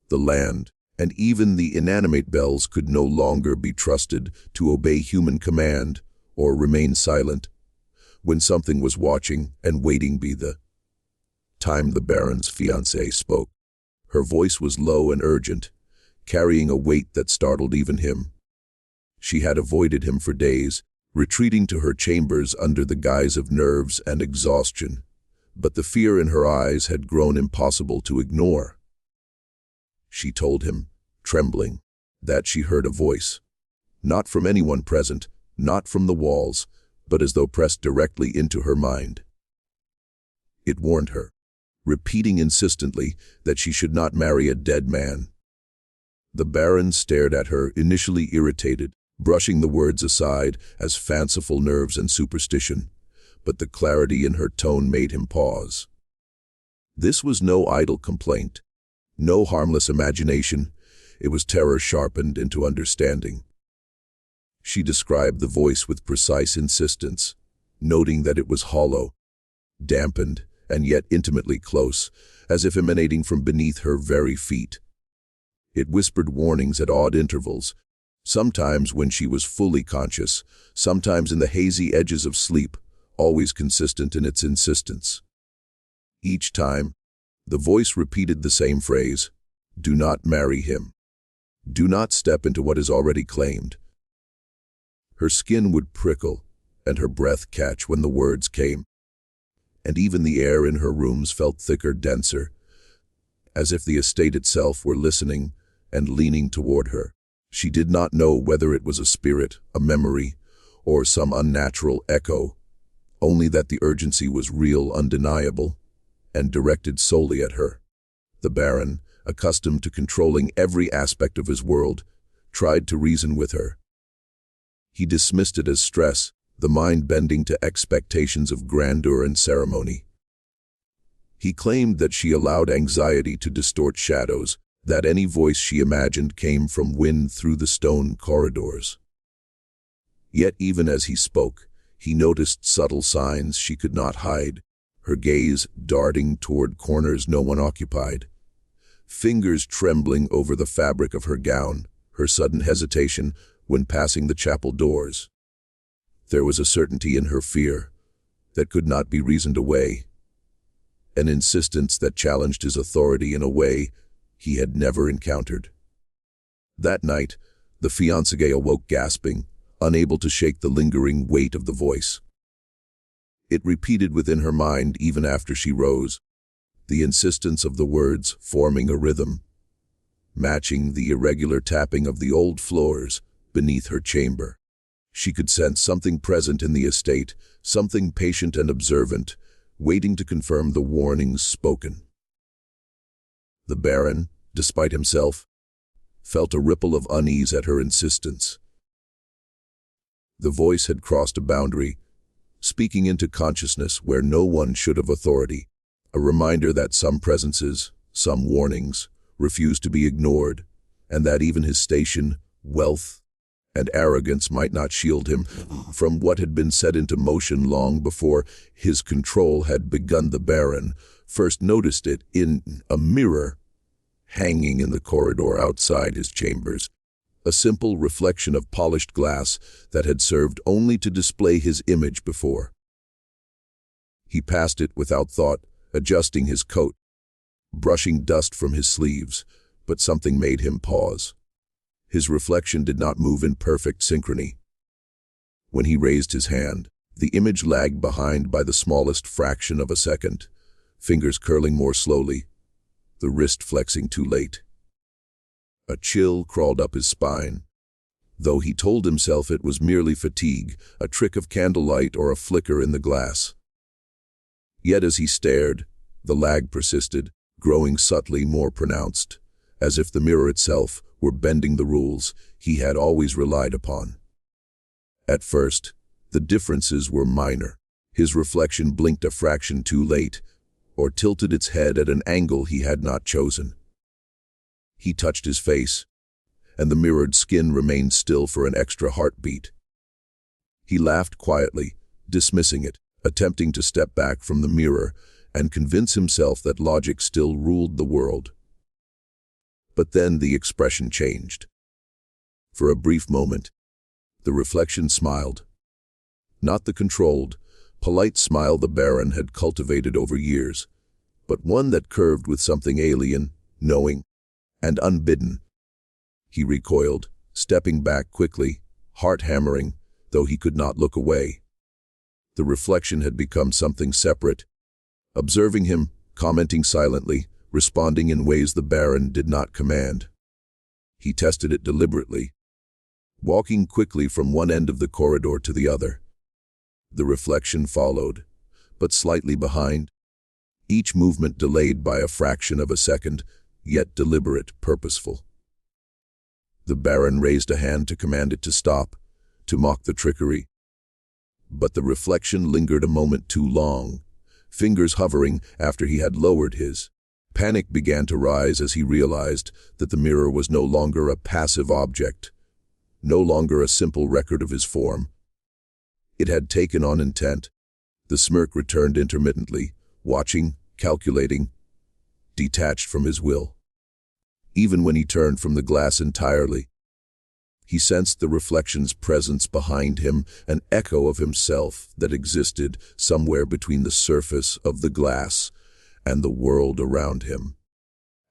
the land, and even the inanimate bells could no longer be trusted to obey human command or remain silent. When something was watching and waiting be the time the Baron's fiancée spoke. Her voice was low and urgent, carrying a weight that startled even him. She had avoided him for days, retreating to her chambers under the guise of nerves and exhaustion, but the fear in her eyes had grown impossible to ignore. She told him, trembling, that she heard a voice, not from anyone present, not from the walls, but as though pressed directly into her mind. It warned her, repeating insistently that she should not marry a dead man. The Baron stared at her, initially irritated, brushing the words aside as fanciful nerves and superstition, but the clarity in her tone made him pause. This was no idle complaint, no harmless imagination. It was terror sharpened into understanding. She described the voice with precise insistence, noting that it was hollow, dampened, and yet intimately close, as if emanating from beneath her very feet. It whispered warnings at odd intervals, sometimes when she was fully conscious, sometimes in the hazy edges of sleep, always consistent in its insistence. Each time, the voice repeated the same phrase, "Do not marry him. Do not step into what is already claimed." Her skin would prickle, and her breath catch when the words came, and even the air in her rooms felt thicker, denser, as if the estate itself were listening and leaning toward her. She did not know whether it was a spirit, a memory, or some unnatural echo, only that the urgency was real, undeniable, and directed solely at her. The Baron, accustomed to controlling every aspect of his world, tried to reason with her. He dismissed it as stress, the mind bending to expectations of grandeur and ceremony. He claimed that she allowed anxiety to distort shadows, that any voice she imagined came from wind through the stone corridors. Yet even as he spoke, he noticed subtle signs she could not hide, her gaze darting toward corners no one occupied, fingers trembling over the fabric of her gown, her sudden hesitation when passing the chapel doors. There was a certainty in her fear that could not be reasoned away, an insistence that challenged his authority in a way he had never encountered. That night, the fiancée awoke gasping, unable to shake the lingering weight of the voice. It repeated within her mind even after she rose, the insistence of the words forming a rhythm, matching the irregular tapping of the old floors beneath her chamber. She could sense something present in the estate, something patient and observant, waiting to confirm the warnings spoken. The Baron, despite himself, felt a ripple of unease at her insistence. The voice had crossed a boundary, speaking into consciousness where no one should have authority, a reminder that some presences, some warnings, refused to be ignored, and that even his station, wealth, and arrogance might not shield him from what had been set into motion long before his control had begun. The Baron first noticed it in a mirror hanging in the corridor outside his chambers, a simple reflection of polished glass that had served only to display his image before. He passed it without thought, adjusting his coat, brushing dust from his sleeves, but something made him pause. His reflection did not move in perfect synchrony. When he raised his hand, the image lagged behind by the smallest fraction of a second, fingers curling more slowly, the wrist flexing too late. A chill crawled up his spine, though he told himself it was merely fatigue, a trick of candlelight or a flicker in the glass. Yet as he stared, the lag persisted, growing subtly more pronounced, as if the mirror itself were bending the rules he had always relied upon. At first, the differences were minor. His reflection blinked a fraction too late, or tilted its head at an angle he had not chosen. He touched his face, and the mirrored skin remained still for an extra heartbeat. He laughed quietly, dismissing it, attempting to step back from the mirror and convince himself that logic still ruled the world. But then the expression changed. For a brief moment, the reflection smiled. Not the controlled, polite smile the Baron had cultivated over years, but one that curved with something alien, knowing, and unbidden. He recoiled, stepping back quickly, heart hammering, though he could not look away. The reflection had become something separate, observing him, commenting silently, responding in ways the Baron did not command. He tested it deliberately, walking quickly from one end of the corridor to the other. The reflection followed, but slightly behind, each movement delayed by a fraction of a second, yet deliberate, purposeful. The Baron raised a hand to command it to stop, to mock the trickery. But the reflection lingered a moment too long, fingers hovering after he had lowered his. Panic began to rise as he realized that the mirror was no longer a passive object, no longer a simple record of his form. It had taken on intent. The smirk returned intermittently, watching, calculating, detached from his will. Even when he turned from the glass entirely, he sensed the reflection's presence behind him, an echo of himself that existed somewhere between the surface of the glass and the world around him.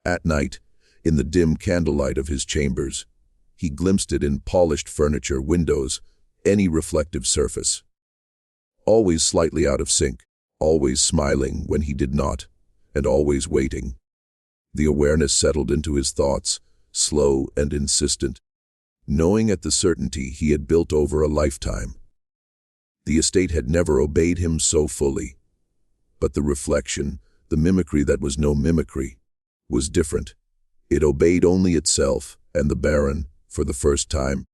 At night, in the dim candlelight of his chambers, he glimpsed it in polished furniture, windows, any reflective surface. Always slightly out of sync, always smiling when he did not, and always waiting. The awareness settled into his thoughts, slow and insistent, knowing at the certainty he had built over a lifetime. The estate had never obeyed him so fully. But the reflection, the mimicry that was no mimicry, was different. It obeyed only itself, and the Baron, for the first time,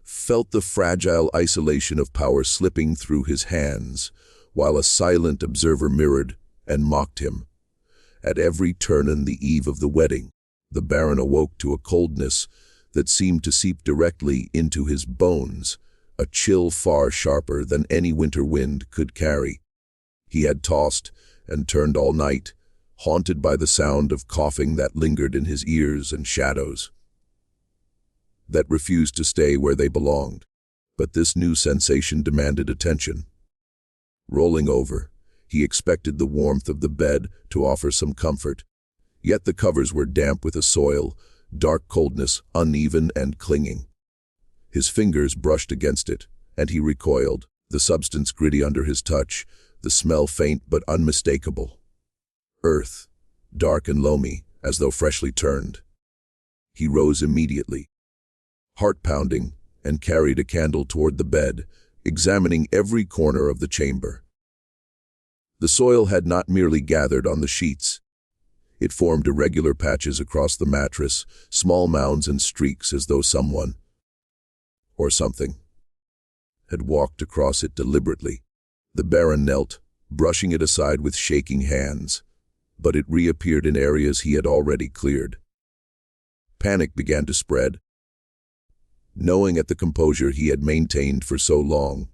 felt the fragile isolation of power slipping through his hands, while a silent observer mirrored and mocked him. At every turn on the eve of the wedding, the Baron awoke to a coldness that seemed to seep directly into his bones, a chill far sharper than any winter wind could carry. He had tossed and turned all night, haunted by the sound of coughing that lingered in his ears and shadows that refused to stay where they belonged. But this new sensation demanded attention. Rolling over, he expected the warmth of the bed to offer some comfort. Yet the covers were damp with a soil, dark coldness, uneven and clinging. His fingers brushed against it, and he recoiled, the substance gritty under his touch, the smell faint but unmistakable. Earth, dark and loamy, as though freshly turned. He rose immediately, heart pounding, and carried a candle toward the bed, examining every corner of the chamber. The soil had not merely gathered on the sheets. It formed irregular patches across the mattress, small mounds and streaks as though someone, or something, had walked across it deliberately. The Baron knelt, brushing it aside with shaking hands, but it reappeared in areas he had already cleared. Panic began to spread. Knowing at the composure he had maintained for so long,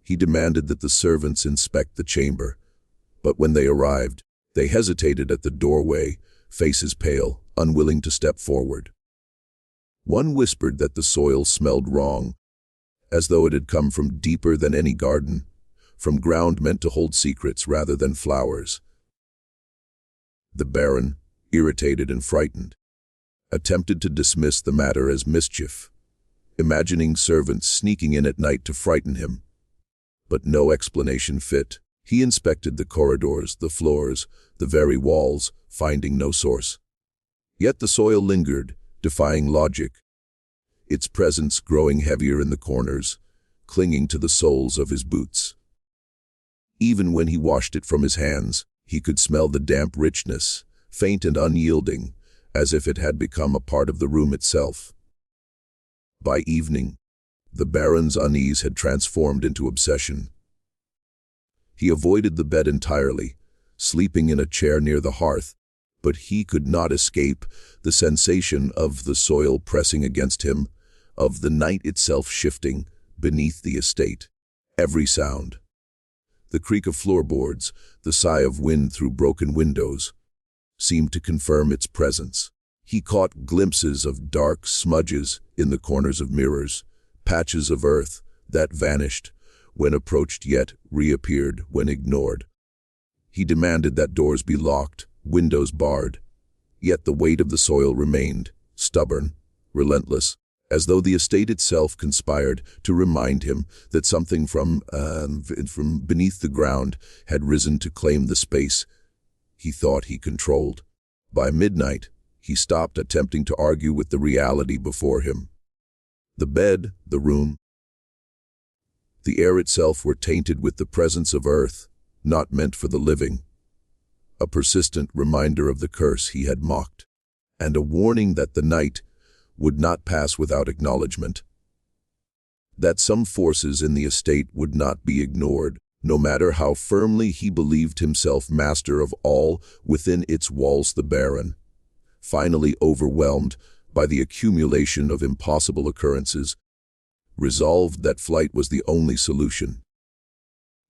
he demanded that the servants inspect the chamber, but when they arrived, they hesitated at the doorway, faces pale, unwilling to step forward. One whispered that the soil smelled wrong, as though it had come from deeper than any garden, from ground meant to hold secrets rather than flowers. The Baron, irritated and frightened, attempted to dismiss the matter as mischief, imagining servants sneaking in at night to frighten him. But no explanation fit. He inspected the corridors, the floors, the very walls, finding no source. Yet the soil lingered, defying logic, its presence growing heavier in the corners, clinging to the soles of his boots. Even when he washed it from his hands, he could smell the damp richness, faint and unyielding, as if it had become a part of the room itself. By evening, the Baron's unease had transformed into obsession. He avoided the bed entirely, sleeping in a chair near the hearth, but he could not escape the sensation of the soil pressing against him, of the night itself shifting beneath the estate. Every sound, the creak of floorboards, the sigh of wind through broken windows, seemed to confirm its presence. He caught glimpses of dark smudges in the corners of mirrors, patches of earth that vanished when approached yet reappeared when ignored. He demanded that doors be locked, windows barred, yet the weight of the soil remained, stubborn, relentless, as though the estate itself conspired to remind him that something from beneath the ground had risen to claim the space he thought he controlled. By midnight, he stopped attempting to argue with the reality before him. The bed, the room, The air itself were tainted with the presence of earth, not meant for the living. A persistent reminder of the curse he had mocked, and a warning that the night would not pass without acknowledgement. That some forces in the estate would not be ignored, no matter how firmly he believed himself master of all within its walls. The Baron, finally overwhelmed by the accumulation of impossible occurrences, resolved that flight was the only solution.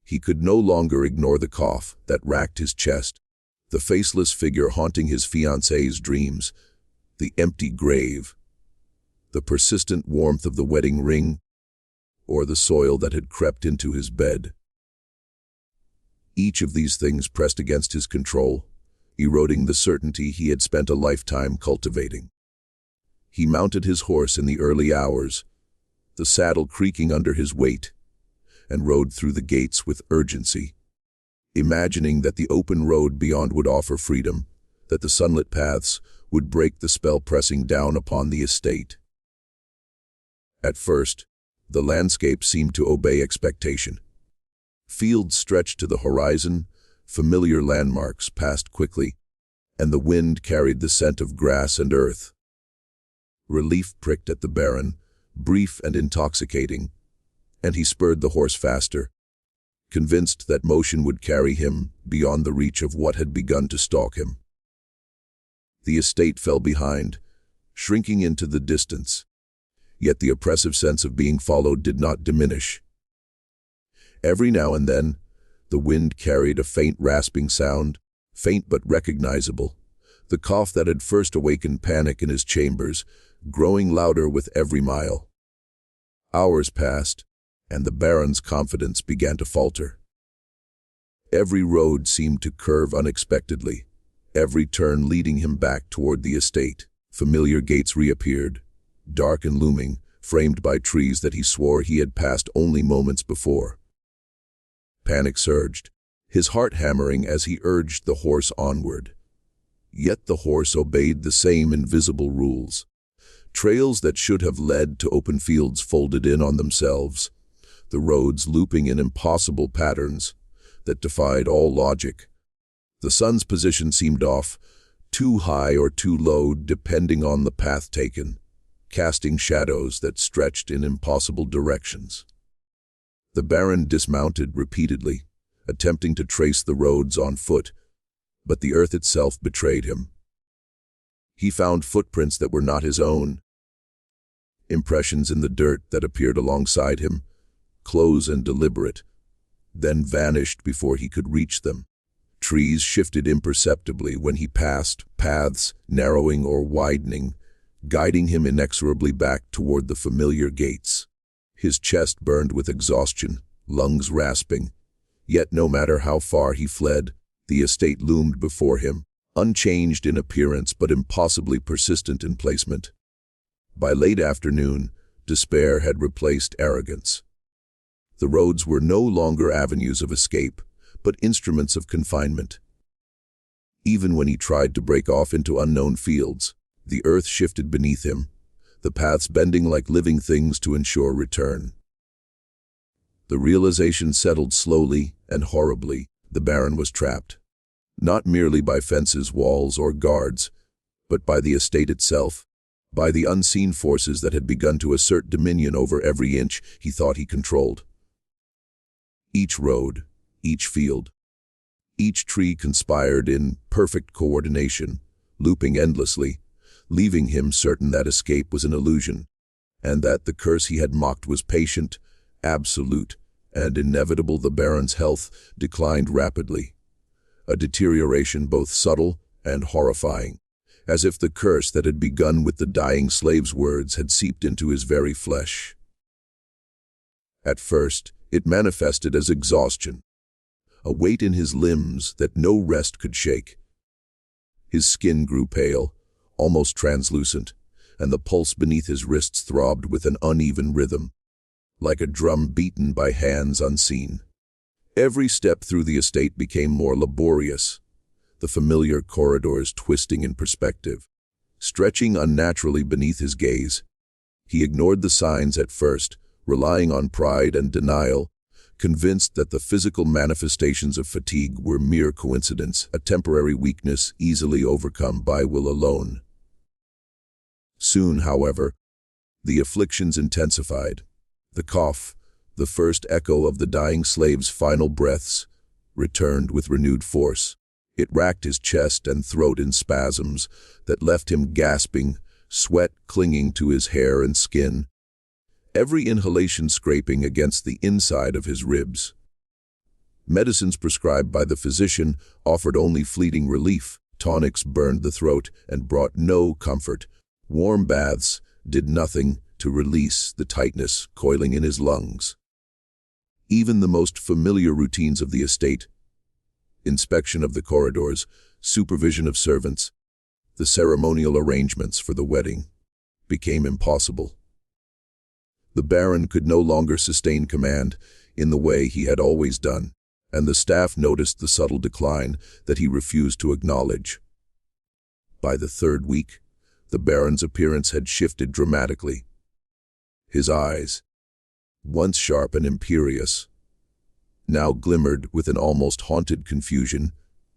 He could no longer ignore the cough that racked his chest, the faceless figure haunting his fiancée's dreams, the empty grave, the persistent warmth of the wedding ring, or the soil that had crept into his bed. Each of these things pressed against his control, eroding the certainty he had spent a lifetime cultivating. He mounted his horse in the early hours, the saddle creaking under his weight, and rode through the gates with urgency, imagining that the open road beyond would offer freedom, that the sunlit paths would break the spell pressing down upon the estate. At first, the landscape seemed to obey expectation. Fields stretched to the horizon, familiar landmarks passed quickly, and the wind carried the scent of grass and earth. Relief pricked at the Baron, brief and intoxicating, and he spurred the horse faster, convinced that motion would carry him beyond the reach of what had begun to stalk him. The estate fell behind, shrinking into the distance, yet the oppressive sense of being followed did not diminish. Every now and then, the wind carried a faint rasping sound, faint but recognizable, the cough that had first awakened panic in his chambers, growing louder with every mile. Hours passed, and the Baron's confidence began to falter. Every road seemed to curve unexpectedly, every turn leading him back toward the estate. Familiar gates reappeared, dark and looming, framed by trees that he swore he had passed only moments before. Panic surged, his heart hammering as he urged the horse onward. Yet the horse obeyed the same invisible rules. Trails that should have led to open fields folded in on themselves, the roads looping in impossible patterns that defied all logic. The sun's position seemed off, too high or too low depending on the path taken, casting shadows that stretched in impossible directions. The Baron dismounted repeatedly, attempting to trace the roads on foot, but the earth itself betrayed him. He found footprints that were not his own, impressions in the dirt that appeared alongside him, close and deliberate, then vanished before he could reach them. Trees shifted imperceptibly when he passed, paths narrowing or widening, guiding him inexorably back toward the familiar gates. His chest burned with exhaustion, lungs rasping. Yet no matter how far he fled, the estate loomed before him, unchanged in appearance but impossibly persistent in placement. By late afternoon, despair had replaced arrogance. The roads were no longer avenues of escape, but instruments of confinement. Even when he tried to break off into unknown fields, the earth shifted beneath him, the paths bending like living things to ensure return. The realization settled slowly and horribly. The Baron was trapped, not merely by fences, walls, or guards, but by the estate itself, by the unseen forces that had begun to assert dominion over every inch he thought he controlled. Each road, each field, each tree conspired in perfect coordination, looping endlessly, leaving him certain that escape was an illusion, and that the curse he had mocked was patient, absolute, and inevitable. The Baron's health declined rapidly, a deterioration both subtle and horrifying, as if the curse that had begun with the dying slave's words had seeped into his very flesh. At first, it manifested as exhaustion, a weight in his limbs that no rest could shake. His skin grew pale, almost translucent, and the pulse beneath his wrists throbbed with an uneven rhythm, like a drum beaten by hands unseen. Every step through the estate became more laborious, the familiar corridors twisting in perspective, stretching unnaturally beneath his gaze. He ignored the signs at first, relying on pride and denial, convinced that the physical manifestations of fatigue were mere coincidence, a temporary weakness easily overcome by will alone. Soon, however, the afflictions intensified. The cough, the first echo of the dying slave's final breaths, returned with renewed force. It racked his chest and throat in spasms that left him gasping, sweat clinging to his hair and skin, every inhalation scraping against the inside of his ribs. Medicines prescribed by the physician offered only fleeting relief. Tonics burned the throat and brought no comfort. Warm baths did nothing to release the tightness coiling in his lungs. Even the most familiar routines of the estate, inspection of the corridors, supervision of servants, the ceremonial arrangements for the wedding, became impossible. The Baron could no longer sustain command in the way he had always done, and the staff noticed the subtle decline that he refused to acknowledge. By the third week, the Baron's appearance had shifted dramatically. His eyes, once sharp and imperious, now glimmered with an almost haunted confusion,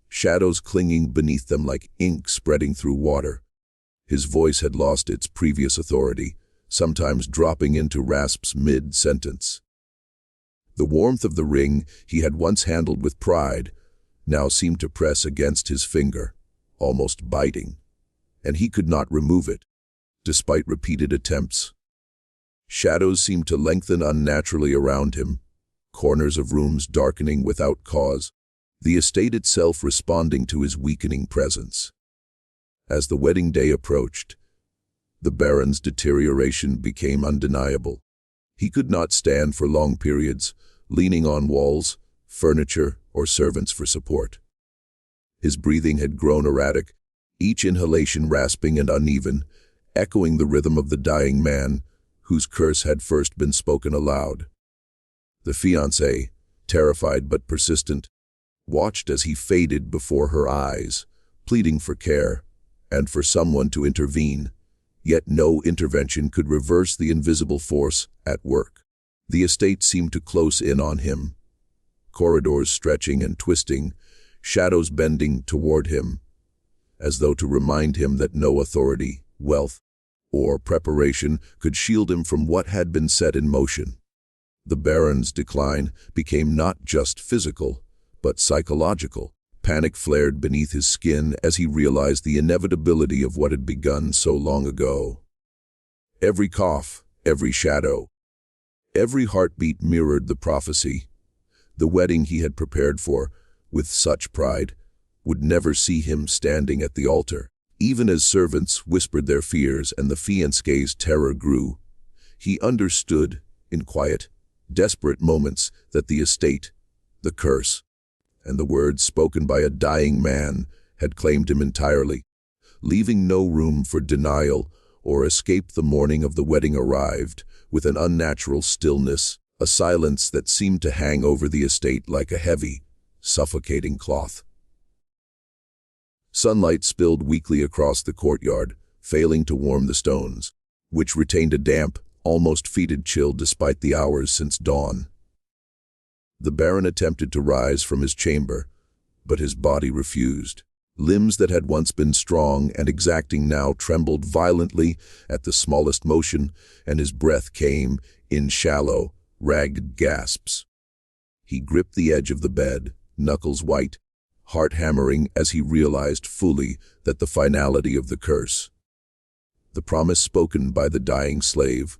shadows clinging beneath them like ink spreading through water. His voice had lost its previous authority, sometimes dropping into rasps mid-sentence. The warmth of the ring he had once handled with pride now seemed to press against his finger, almost biting, and he could not remove it, despite repeated attempts. Shadows seemed to lengthen unnaturally around him, corners of rooms darkening without cause, the estate itself responding to his weakening presence. As the wedding day approached, the Baron's deterioration became undeniable. He could not stand for long periods, leaning on walls, furniture, or servants for support. His breathing had grown erratic, each inhalation rasping and uneven, echoing the rhythm of the dying man, whose curse had first been spoken aloud. The fiancée, terrified but persistent, watched as he faded before her eyes, pleading for care and for someone to intervene. Yet no intervention could reverse the invisible force at work. The estate seemed to close in on him, corridors stretching and twisting, shadows bending toward him, as though to remind him that no authority, wealth, or preparation could shield him from what had been set in motion. The Baron's decline became not just physical, but psychological. Panic flared beneath his skin as he realized the inevitability of what had begun so long ago. Every cough, every shadow, every heartbeat mirrored the prophecy. The wedding he had prepared for, with such pride, would never see him standing at the altar. Even as servants whispered their fears and the fiancé's terror grew, he understood, in quiet, desperate moments, that the estate, the curse, and the words spoken by a dying man had claimed him entirely, leaving no room for denial or escape. The morning of the wedding arrived with an unnatural stillness, a silence that seemed to hang over the estate like a heavy, suffocating cloth. Sunlight spilled weakly across the courtyard, failing to warm the stones, which retained a damp, almost fetid chill despite the hours since dawn. The Baron attempted to rise from his chamber, but his body refused. Limbs that had once been strong and exacting now trembled violently at the smallest motion, and his breath came in shallow, ragged gasps. He gripped the edge of the bed, knuckles white, heart hammering as he realized fully that the finality of the curse, the promise spoken by the dying slave,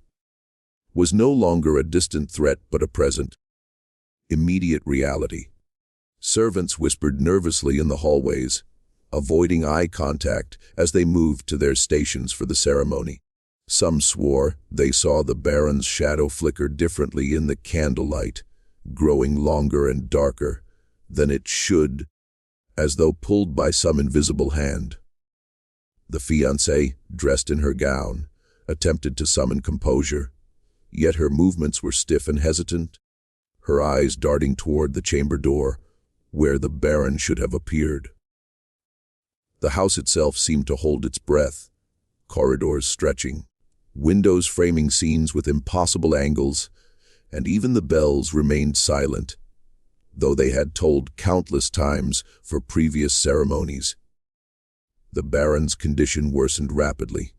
was no longer a distant threat but a present, immediate reality. Servants whispered nervously in the hallways, avoiding eye contact as they moved to their stations for the ceremony. Some swore they saw the Baron's shadow flicker differently in the candlelight, growing longer and darker than it should, as though pulled by some invisible hand. The fiancée, dressed in her gown, attempted to summon composure, yet her movements were stiff and hesitant, her eyes darting toward the chamber door, where the Baron should have appeared. The house itself seemed to hold its breath, corridors stretching, windows framing scenes with impossible angles, and even the bells remained silent, though they had tolled countless times for previous ceremonies. The Baron's condition worsened rapidly.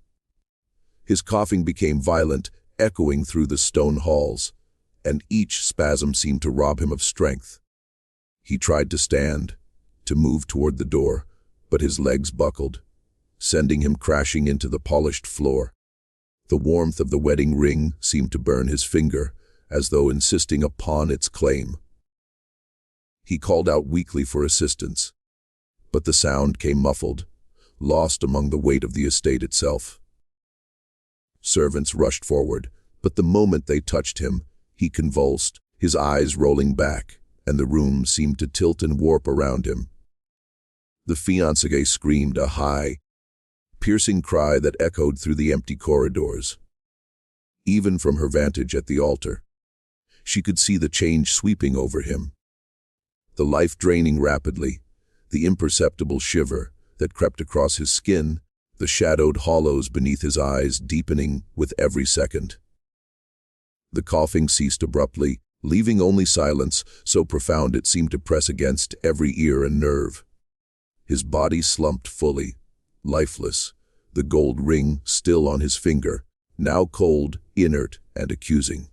His coughing became violent, echoing through the stone halls, and each spasm seemed to rob him of strength. He tried to stand, to move toward the door, but his legs buckled, sending him crashing into the polished floor. The warmth of the wedding ring seemed to burn his finger, as though insisting upon its claim. He called out weakly for assistance, but the sound came muffled, lost among the weight of the estate itself. Servants rushed forward, but the moment they touched him, he convulsed, his eyes rolling back, and the room seemed to tilt and warp around him. The fiancée screamed a high, piercing cry that echoed through the empty corridors. Even from her vantage at the altar, she could see the change sweeping over him. The life draining rapidly, the imperceptible shiver that crept across his skin, the shadowed hollows beneath his eyes deepening with every second. The coughing ceased abruptly, leaving only silence so profound it seemed to press against every ear and nerve. His body slumped fully, lifeless, the gold ring still on his finger, now cold, inert, and accusing.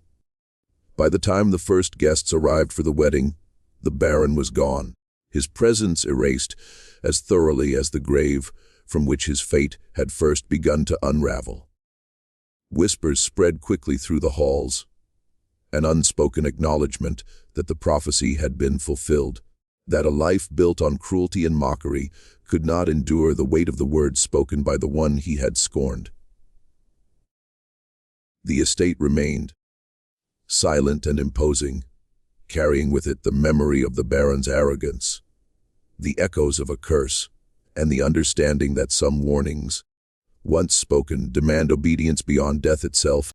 By the time the first guests arrived for the wedding, the Baron was gone, his presence erased as thoroughly as the grave from which his fate had first begun to unravel. Whispers spread quickly through the halls, an unspoken acknowledgement that the prophecy had been fulfilled, that a life built on cruelty and mockery could not endure the weight of the words spoken by the one he had scorned. The estate remained, silent and imposing, carrying with it the memory of the Baron's arrogance, the echoes of a curse, and the understanding that some warnings, once spoken, demand obedience beyond death itself.